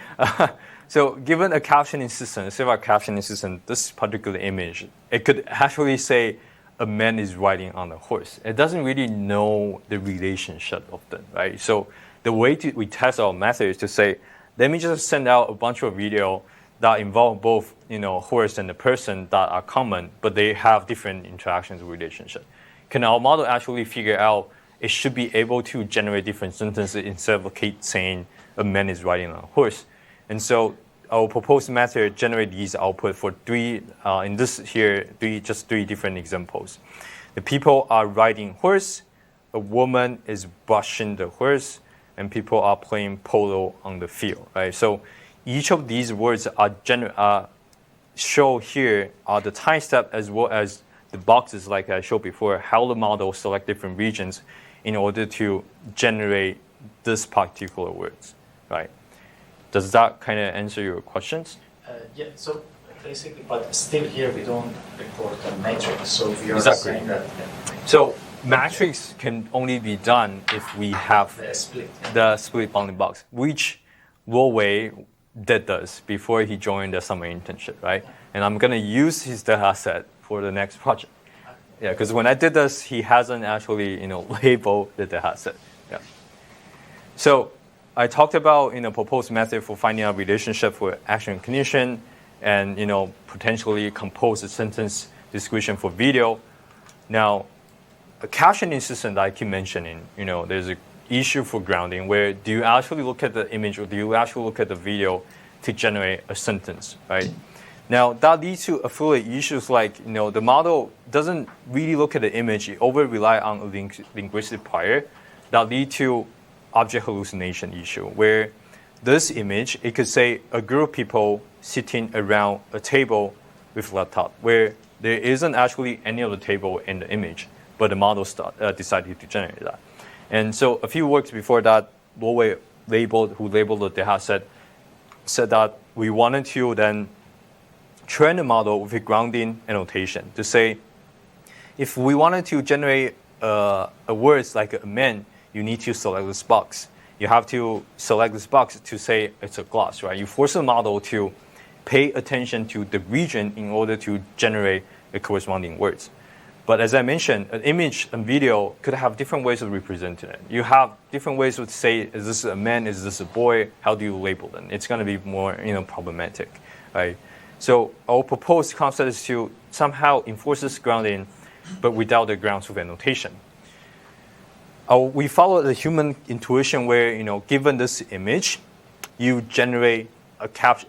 So given a captioning system, say our captioning system, this particular image, it could actually say a man is riding on a horse. It doesn't really know the relationship of them, right? So the way we test our method is to say, let me just send out a bunch of video that involve both, horse and the person that are common, but they have different interactions with relationship. Can our model actually figure out it should be able to generate different sentences instead of saying a man is riding on a horse? And so our proposed method generate these output for three different examples. The people are riding horse, a woman is brushing the horse, and people are playing polo on the field, right? So each of these words are show here are the time step as well as the boxes like I showed before, how the model select different regions in order to generate this particular words, right? Does that kind of answer your questions? Yeah, so basically, but still here we don't record the matrix, so we are Exactly. saying that. So matrix can only be done if we have the split bounding box, which Wei did this before he joined the summer internship, right? And I'm going to use his data set for the next project. Yeah, because when I did this, he hasn't actually, labeled the data set. Yeah. So I talked about, proposed method for finding out relationship for action and condition, and, potentially compose a sentence description for video. Now, a captioning system that I keep mentioning, there's an issue for grounding where do you actually look at the image or do you actually look at the video to generate a sentence, right? Now, that leads to affiliate issues like, the model doesn't really look at the image, it over-rely on a linguistic prior that lead to object hallucination issue, where this image, it could say a group of people sitting around a table with laptop, where there isn't actually any other table in the image, but the model decided to generate that. And so a few works before that, Wei who labeled the data set, said that we wanted to then train the model with a grounding annotation to say, if we wanted to generate a words like a man, you need to select this box. You have to select this box to say it's a glass, right? You force the model to pay attention to the region in order to generate the corresponding words. But as I mentioned, an image and video could have different ways of representing it. You have different ways to say, is this a man, is this a boy? How do you label them? It's going to be more problematic, right? So our proposed concept is to somehow enforce this grounding, but without the ground truth annotation. We follow the human intuition where, given this image, you generate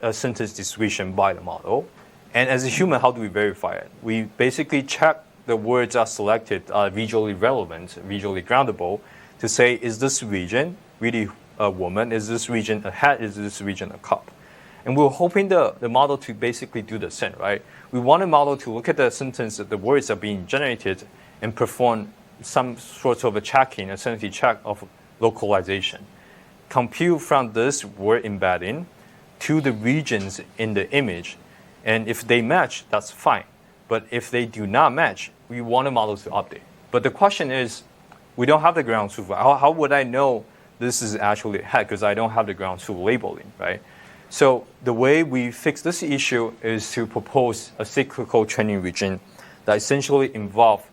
a sentence description by the model. And as a human, how do we verify it? We basically check the words are selected are visually relevant, visually groundable, to say, is this region really a woman? Is this region a hat? Is this region a cup? And we're hoping the model to basically do the same, right? We want a model to look at the sentence that the words are being generated and perform some sort of a checking, a sanity check of localization. Compute from this word embedding to the regions in the image. And if they match, that's fine. But if they do not match, we want a model to update. But the question is, we don't have the ground truth. How would I know this is actually a hat? Because I don't have the ground truth labeling, right? So the way we fix this issue is to propose a cyclical training regime that essentially involves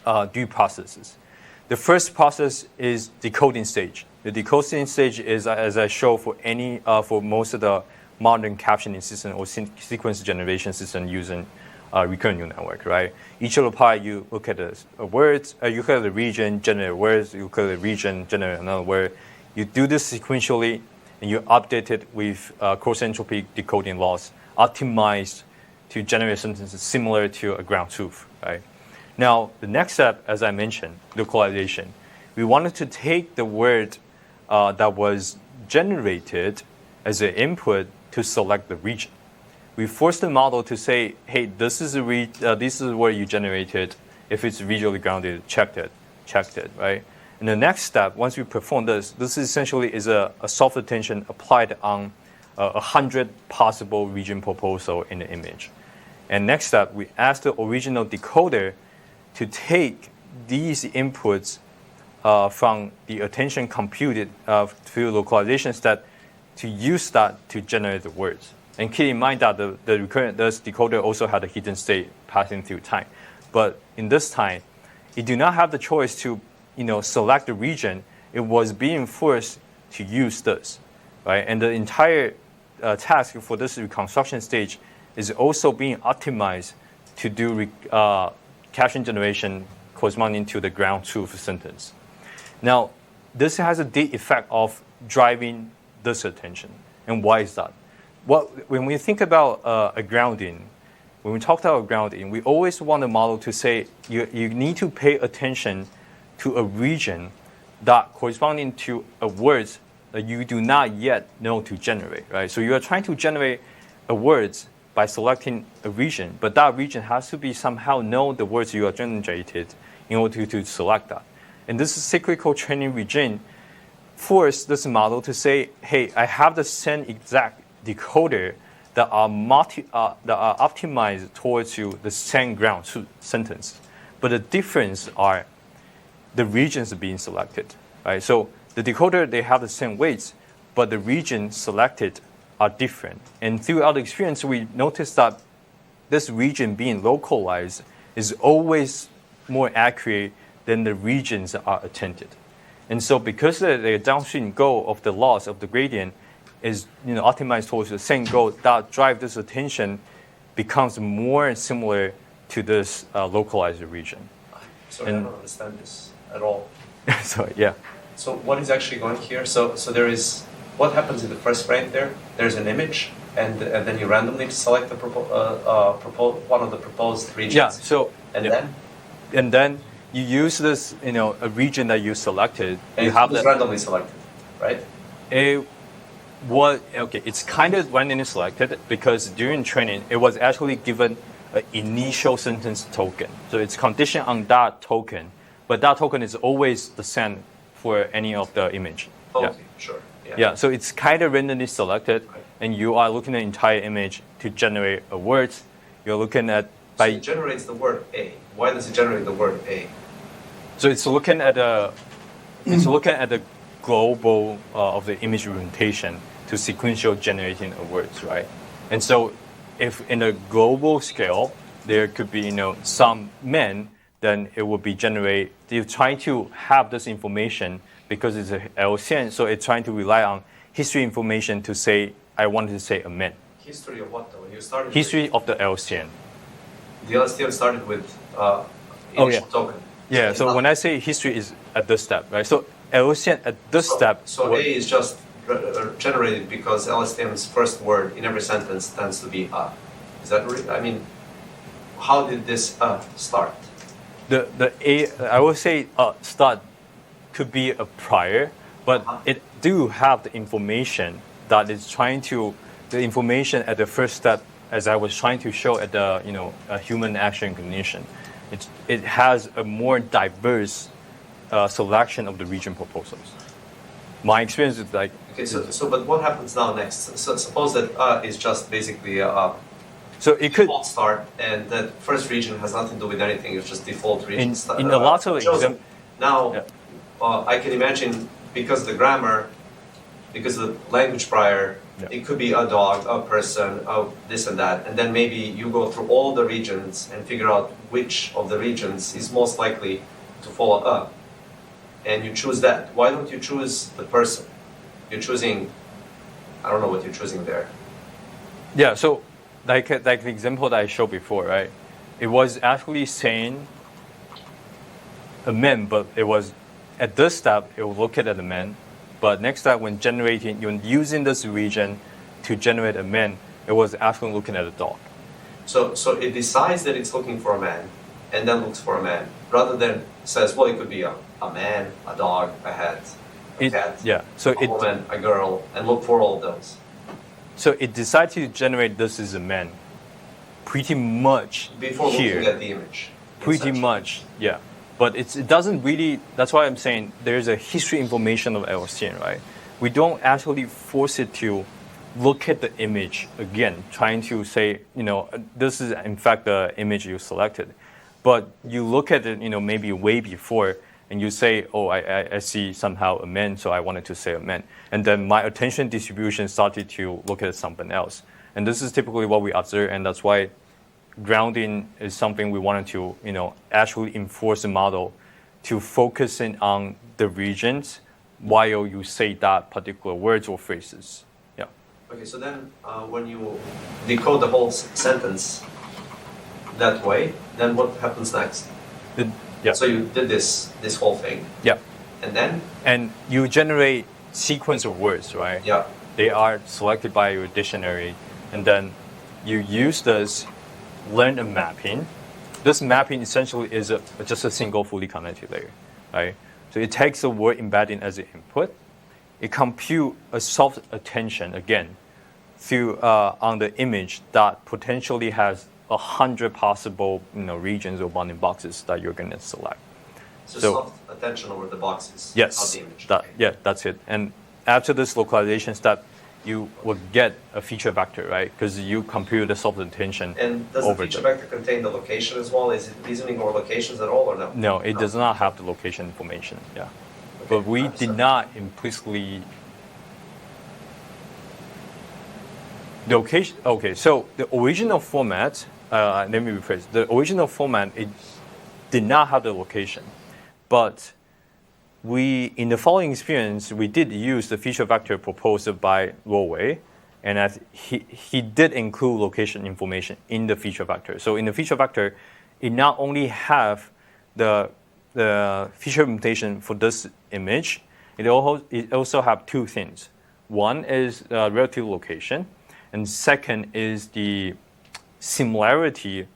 3 processes. The first process is decoding stage. The decoding stage is, as I show for most of the modern captioning system or sequence generation system using recurrent neural network, right? Each of the part, you look at the words, you look at the region, generate words, you look at the region, generate another word. You do this sequentially, and you update it with cross-entropy decoding laws, optimized to generate sentences similar to a ground truth, right? Now, the next step, as I mentioned, localization. We wanted to take the word that was generated as an input to select the region. We forced the model to say, hey, this is where you generated. If it's visually grounded, checked it, right? And the next step, once we perform this essentially is a soft attention applied on 100 possible region proposal in the image. And next step, we ask the original decoder to take these inputs from the attention computed through localization step to use that to generate the words. And keep in mind that this decoder also had a hidden state passing through time. But in this time, it do not have the choice to select the region. It was being forced to use this, right? And the entire task for this reconstruction stage is also being optimized to do caption generation corresponding to the ground truth sentence. Now, this has a deep effect of driving this attention. And why is that? When we think about a grounding, when we talk about grounding, we always want the model to say you need to pay attention to a region that corresponding to a words that you do not yet know to generate, right? So you are trying to generate a words by selecting a region, but that region has to be somehow know the words you are generated in order to select that. And this cyclical training regime forced this model to say, hey, I have the same exact decoder that are optimized towards you the same ground truth sentence. But the difference are the regions being selected, right? So the decoder, they have the same weights, but the regions selected are different. And throughout the experience, we noticed that this region being localized is always more accurate than the regions that are attended. And so because the downstream goal of the loss of the gradient is optimized towards the same goal, that drive this attention becomes more similar to this localized region. So I don't understand this at all. So yeah. So what is actually going here? So there is, what happens in the first frame there? There's an image, and then you randomly select the one of the proposed regions. Yeah. So and then you use this, a region that you selected. And you have it's randomly selected, right? It's kind of randomly selected because during training it was actually given an initial sentence token. So it's conditioned on that token, but that token is always the same for any of the image. Okay, yeah. Sure. Yeah, so it's kind of randomly selected, and you are looking at the entire image to generate a word. You're looking at So it generates the word A. Why does it generate the word A? So it's looking at the global of the image representation to sequential generating of words, right? And so if in a global scale there could be some men, then it will be generate. You're trying to have this information because it's a LCN, so it's trying to rely on history information to say I wanted to say a man. History of what though? You started History of the LCN. The LSTM started with initial token. Yeah, so when I say history is at this step, right? So LSTM at this step. So A is just generated because LSTM's first word in every sentence tends to be a. Is that how did this start? I would say start could be a prior, but it do have the information that is trying to the information at the first step, as I was trying to show at the human action cognition. It has a more diverse selection of the region proposals. My experience is like Okay, but what happens now next? So suppose that is just basically a so it could default start, and that first region has nothing to do with anything. It's just default region. in a lot of chosen. examples. Now, Yeah. I can imagine because the grammar, because the language prior, it could be a dog, a person, this and that, and then maybe you go through all the regions and figure out which of the regions is most likely to follow up, and you choose that. Why don't you choose the person? You're choosing, I don't know what you're choosing there. Yeah, so like the example that I showed before, right? It was actually saying a man, but it was at this step it will look at the man, but next step when using this region to generate a man, it was actually looking at a dog. So it decides that it's looking for a man, and then looks for a man, rather than says, well, it could be a man, a dog, a hat, a cat, yeah. So a woman, a girl, and look for all of those. So it decided to generate this as a man, pretty much Before here. looking at the image. Pretty essentially. much, yeah. But it doesn't really, that's why I'm saying there's a history information of LSTM, right? We don't actually force it to look at the image again, trying to say, this is in fact the image you selected. But you look at it, maybe way before, and you say, oh, I see somehow a man, so I wanted to say a man. And then my attention distribution started to look at something else. And this is typically what we observe, and that's why grounding is something we wanted to, actually enforce the model to focusing on the regions while you say that particular words or phrases. Yeah. Okay, so then when you decode the whole sentence that way, then what happens next? Yeah. So you did this whole thing, Yeah. and then? And you generate sequence of words, right? Yeah. They are selected by your dictionary, and then you use this, learn a mapping. This mapping essentially is just a single fully connected layer, right? So it takes the word embedding as an input. It compute a soft attention again through on the image that potentially has 100 possible regions or bounding boxes that you're going to select. So soft attention over the boxes. Yes, Of the image. that's it. And after this localization step, you will get a feature vector, right? Because you compute the soft attention. And does the over feature vector contain the location as well? Is it reasoning over locations at all, or no? No, it does not have the location information. Yeah, Okay, but we I did understand. not implicitly. Location. Okay, so the original format. Let me rephrase. The original format it did not have the location, but we in the following experience we did use the feature vector proposed by Lowey, and as he did include location information in the feature vector. So in the feature vector, it not only have the feature implementation for this image, it also have two things. One is relative location, and second is the similarity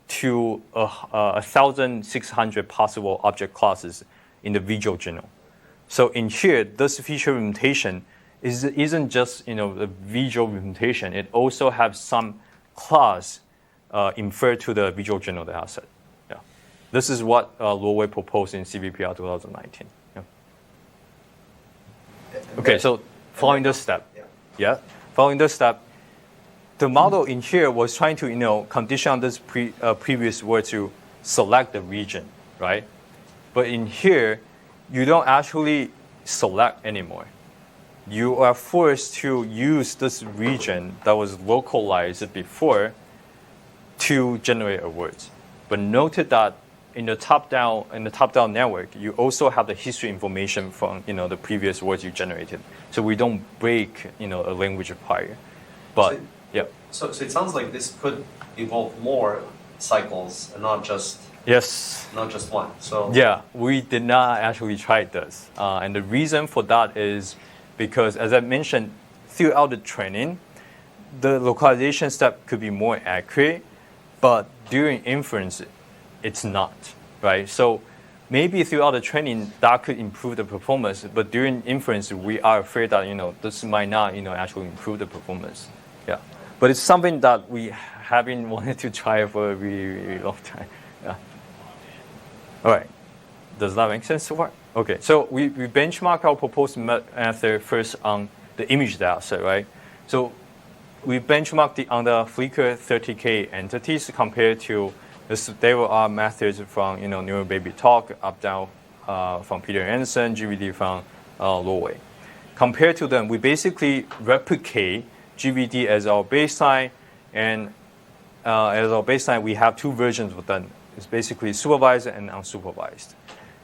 to 1,600 possible object classes in the visual genome. So in here, this feature implementation isn't just the visual implementation. It also has some class inferred to the visual genome data set. Yeah, this is what Lowey proposed in CVPR 2019. Yeah. Okay, so following this step, following this step, the model in here was trying to condition on this previous word to select the region, right? But in here, you don't actually select anymore. You are forced to use this region that was localized before to generate a word. But noted that in the top-down network, you also have the history information from the previous words you generated. So we don't break a language prior. But So it sounds like this could involve more cycles and not just one. So yeah, we did not actually try this, and the reason for that is because, as I mentioned, throughout the training, the localization step could be more accurate, but during inference, it's not. right? So maybe throughout the training that could improve the performance, but during inference we are afraid that this might not actually improve the performance. Yeah, but it's something that we haven't wanted to try for a really, really long time. Yeah. All right. Does that make sense so far? Okay. So we benchmark our proposed method first on the image data set, right? So we benchmarked on the Flickr 30K entities compared to the state-of-the-art methods from Neural Baby Talk, up-down from Peter Anderson, GVD from Lowey. Compared to them, we basically replicate GVD as our baseline, and as our baseline, we have two versions of them. It's basically supervised and unsupervised.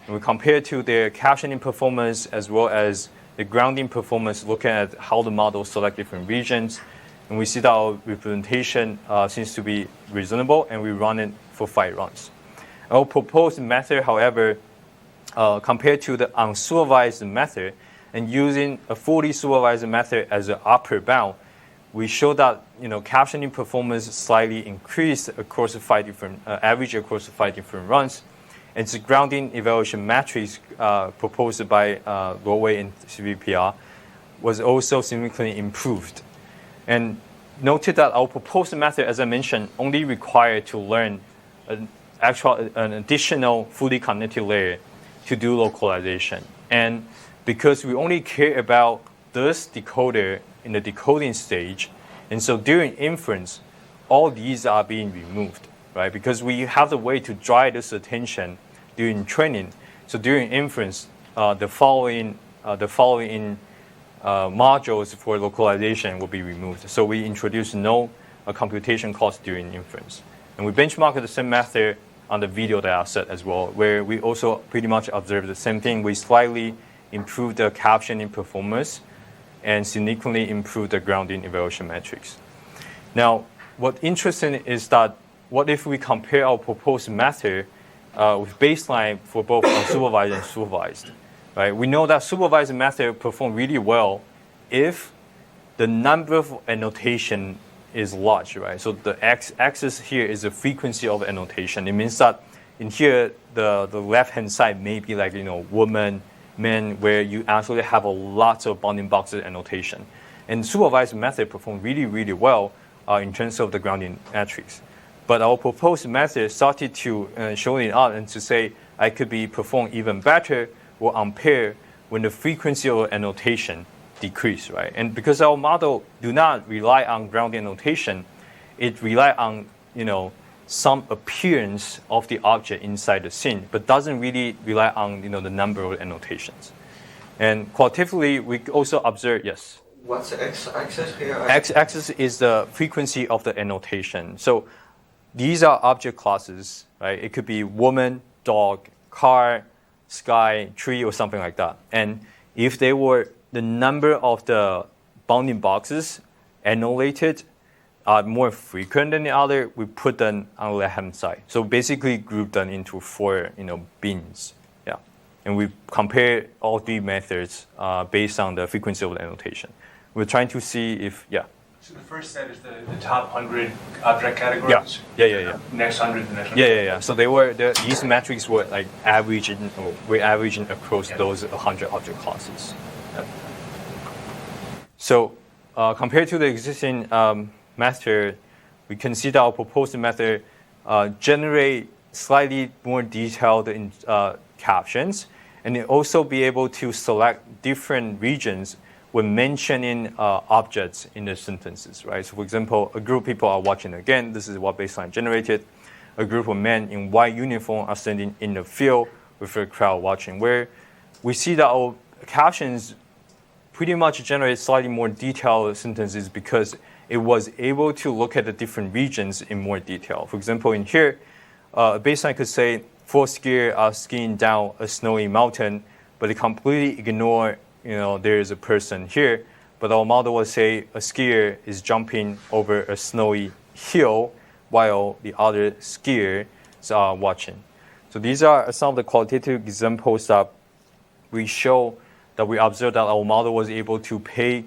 And we compare to their captioning performance as well as the grounding performance, looking at how the model select different regions. And we see that our representation seems to be reasonable, and we run it for 5 runs. Our proposed method, however, compared to the unsupervised method, and using a fully supervised method as an upper bound, we show that captioning performance slightly increased across the 5 different average across the 5 different runs, and the grounding evaluation matrix proposed by Lowey and CVPR was also significantly improved. And noted that our proposed method, as I mentioned, only required to learn an additional fully connected layer to do localization. And because we only care about this decoder in the decoding stage, and so during inference, all these are being removed, right? Because we have the way to drive this attention during training. So during inference, the following modules for localization will be removed. So we introduce no computation cost during inference. And we benchmarked the same method on the video data set as well, where we also pretty much observed the same thing. We slightly improved the captioning performance and significantly improved the grounding evaluation metrics. Now, what's interesting is that what if we compare our proposed method with baseline for both unsupervised and supervised? Right? We know that supervised method perform really well if the number of annotation is large, right? So the x-axis here is the frequency of annotation. It means that in here, the left-hand side may be like, woman, men, where you actually have a lot of bounding boxes annotation. And supervised method perform really, really well in terms of the grounding metrics. But our proposed method started to show it out and to say I could be performed even better or unpair when the frequency of annotation decrease, right? And because our model do not rely on grounding annotation, it rely on some appearance of the object inside the scene, but doesn't really rely on the number of annotations. And qualitatively, we also observe, yes. What's the x-axis here? X-axis is the frequency of the annotation. So these are object classes, right? It could be woman, dog, car, sky, tree, or something like that. And if they were the number of the bounding boxes annotated are more frequent than the other, we put them on the left-hand side. So basically group them into 4, bins. Yeah, and we compare all 3 methods based on the frequency of the annotation. We're trying to see if, So the first set is the top 100 object categories? Yeah. Next 100, the next 100? Yeah. So these metrics were like averaging across those 100 object classes. Yeah. So compared to the existing method, we can see that our proposed method generate slightly more detailed captions, and it also be able to select different regions when mentioning objects in the sentences, right? So for example, a group of people are watching again. This is what baseline generated. A group of men in white uniform are standing in the field with a crowd watching, where we see that our captions pretty much generate slightly more detailed sentences because it was able to look at the different regions in more detail. For example, in here, baseline could say 4 skiers are skiing down a snowy mountain, but it completely ignore there is a person here, but our model will say a skier is jumping over a snowy hill while the other skiers are watching. So these are some of the qualitative examples that we show that we observed that our model was able to pay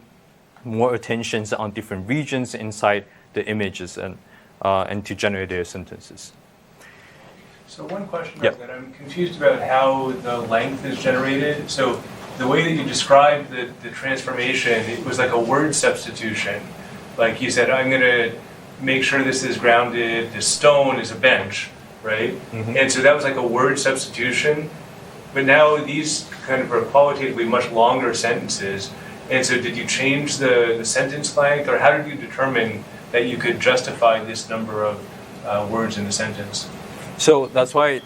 more attention on different regions inside the images and to generate their sentences. So one question Yep. about that, I'm confused about how the length is generated. So the way that you described the transformation, it was like a word substitution. Like you said, I'm going to make sure this is grounded, the stone is a bench, right? Mhm. And so that was like a word substitution. But now these kind of are qualitatively much longer sentences. And so did you change the sentence length, or how did you determine that you could justify this number of words in the sentence? So that's why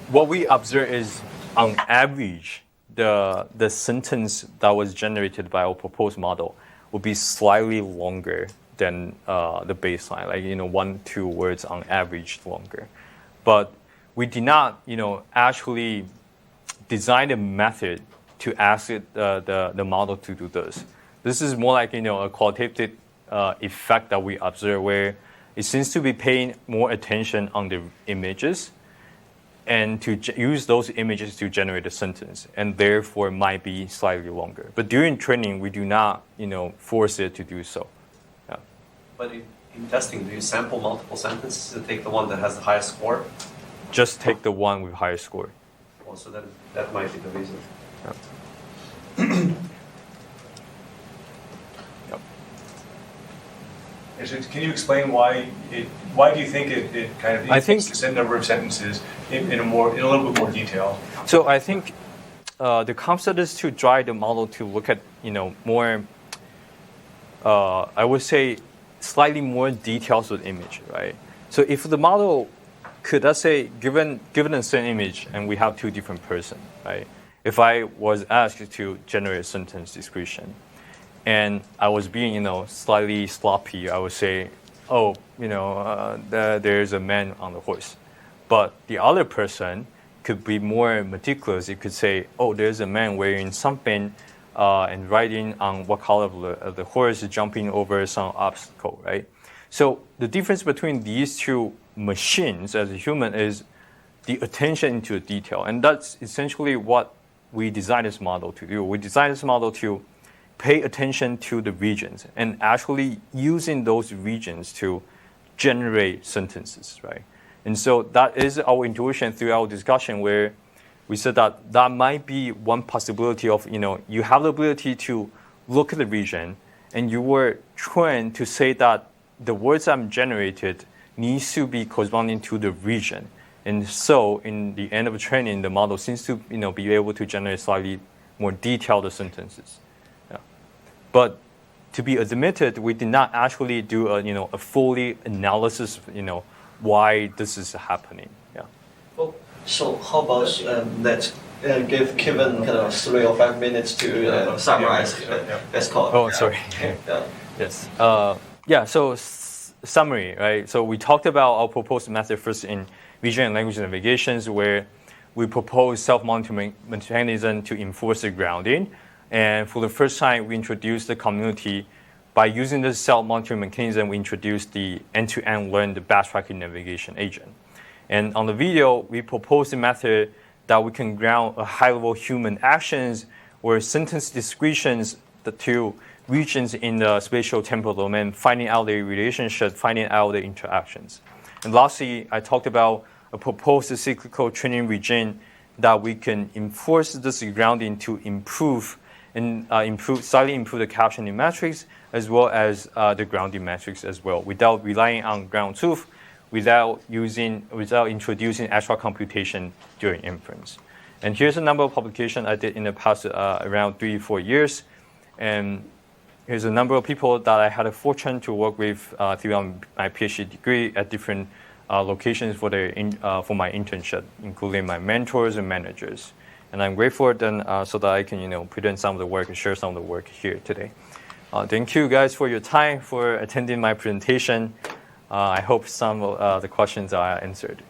what we observe is, on average, the sentence that was generated by our proposed model would be slightly longer than the baseline, like 1-2 words on average longer. But we did not, actually design a method to ask the model to do this. This is more like a qualitative effect that we observe, where it seems to be paying more attention on the images and to use those images to generate a sentence, and therefore might be slightly longer. But during training, we do not, force it to do so. Yeah. But in testing, do you sample multiple sentences to take the one that has the highest score? Just take the one with higher score. Well, so that might be the reason. Yeah. Yep. And so can you explain why do you think it kind of increases the set number of sentences in a little bit more detail? So I think the concept is to drive the model to look at more, I would say, slightly more details with image, right? So if the model could, let's say, given a certain image and we have two different persons, right? If I was asked to generate a sentence description and I was being, slightly sloppy, I would say, oh, there's a man on the horse. But the other person could be more meticulous. It could say, oh, there's a man wearing something and riding on what color of the horse, jumping over some obstacle, right? So the difference between these two machines as a human is the attention into detail. And that's essentially what we designed this model to do. We designed this model to pay attention to the regions and actually using those regions to generate sentences, right? And so that is our intuition through our discussion, where we said that might be one possibility of, you have the ability to look at the region and you were trained to say that the words I'm generated needs to be corresponding to the region. And so in the end of training, the model seems to be able to generate slightly more detailed sentences. Yeah. But to be admitted, we did not actually do a fully analysis of why this is happening. Yeah. Well, so how about let's give Kevin kind of 3 or 5 minutes to summarize. Let's call it. Oh, sorry. Yeah. Yes. So summary, right? So we talked about our proposed method first in vision and language navigations, where we propose self-monitoring mechanism to enforce the grounding. And for the first time, we introduced the community. By using this self-monitoring mechanism, we introduced the end-to-end learned backtracking navigation agent. And on the video, we proposed a method that we can ground a high-level human actions or sentence descriptions to regions in the spatio-temporal domain, finding out the relationship, finding out the interactions. And lastly, I talked about a proposed cyclical training regime that we can enforce this grounding to slightly improve the captioning metrics as well as the grounding metrics as well, without relying on ground truth, without introducing extra computation during inference. And here's a number of publications I did in the past around 3-4 years. And here's a number of people that I had a fortune to work with throughout my PhD degree at different locations for my internship, including my mentors and managers. And I'm grateful for them so that I can present some of the work and share some of the work here today. Thank you guys for your time, for attending my presentation. I hope some of the questions are answered.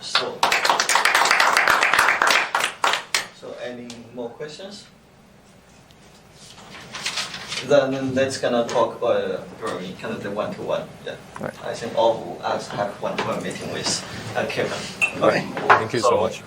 So any more questions? Then let's gonna talk about kind of the one-to-one. Yeah. Right. I think all of us have one-to-one meeting with Kevin. Okay. Thank you so much.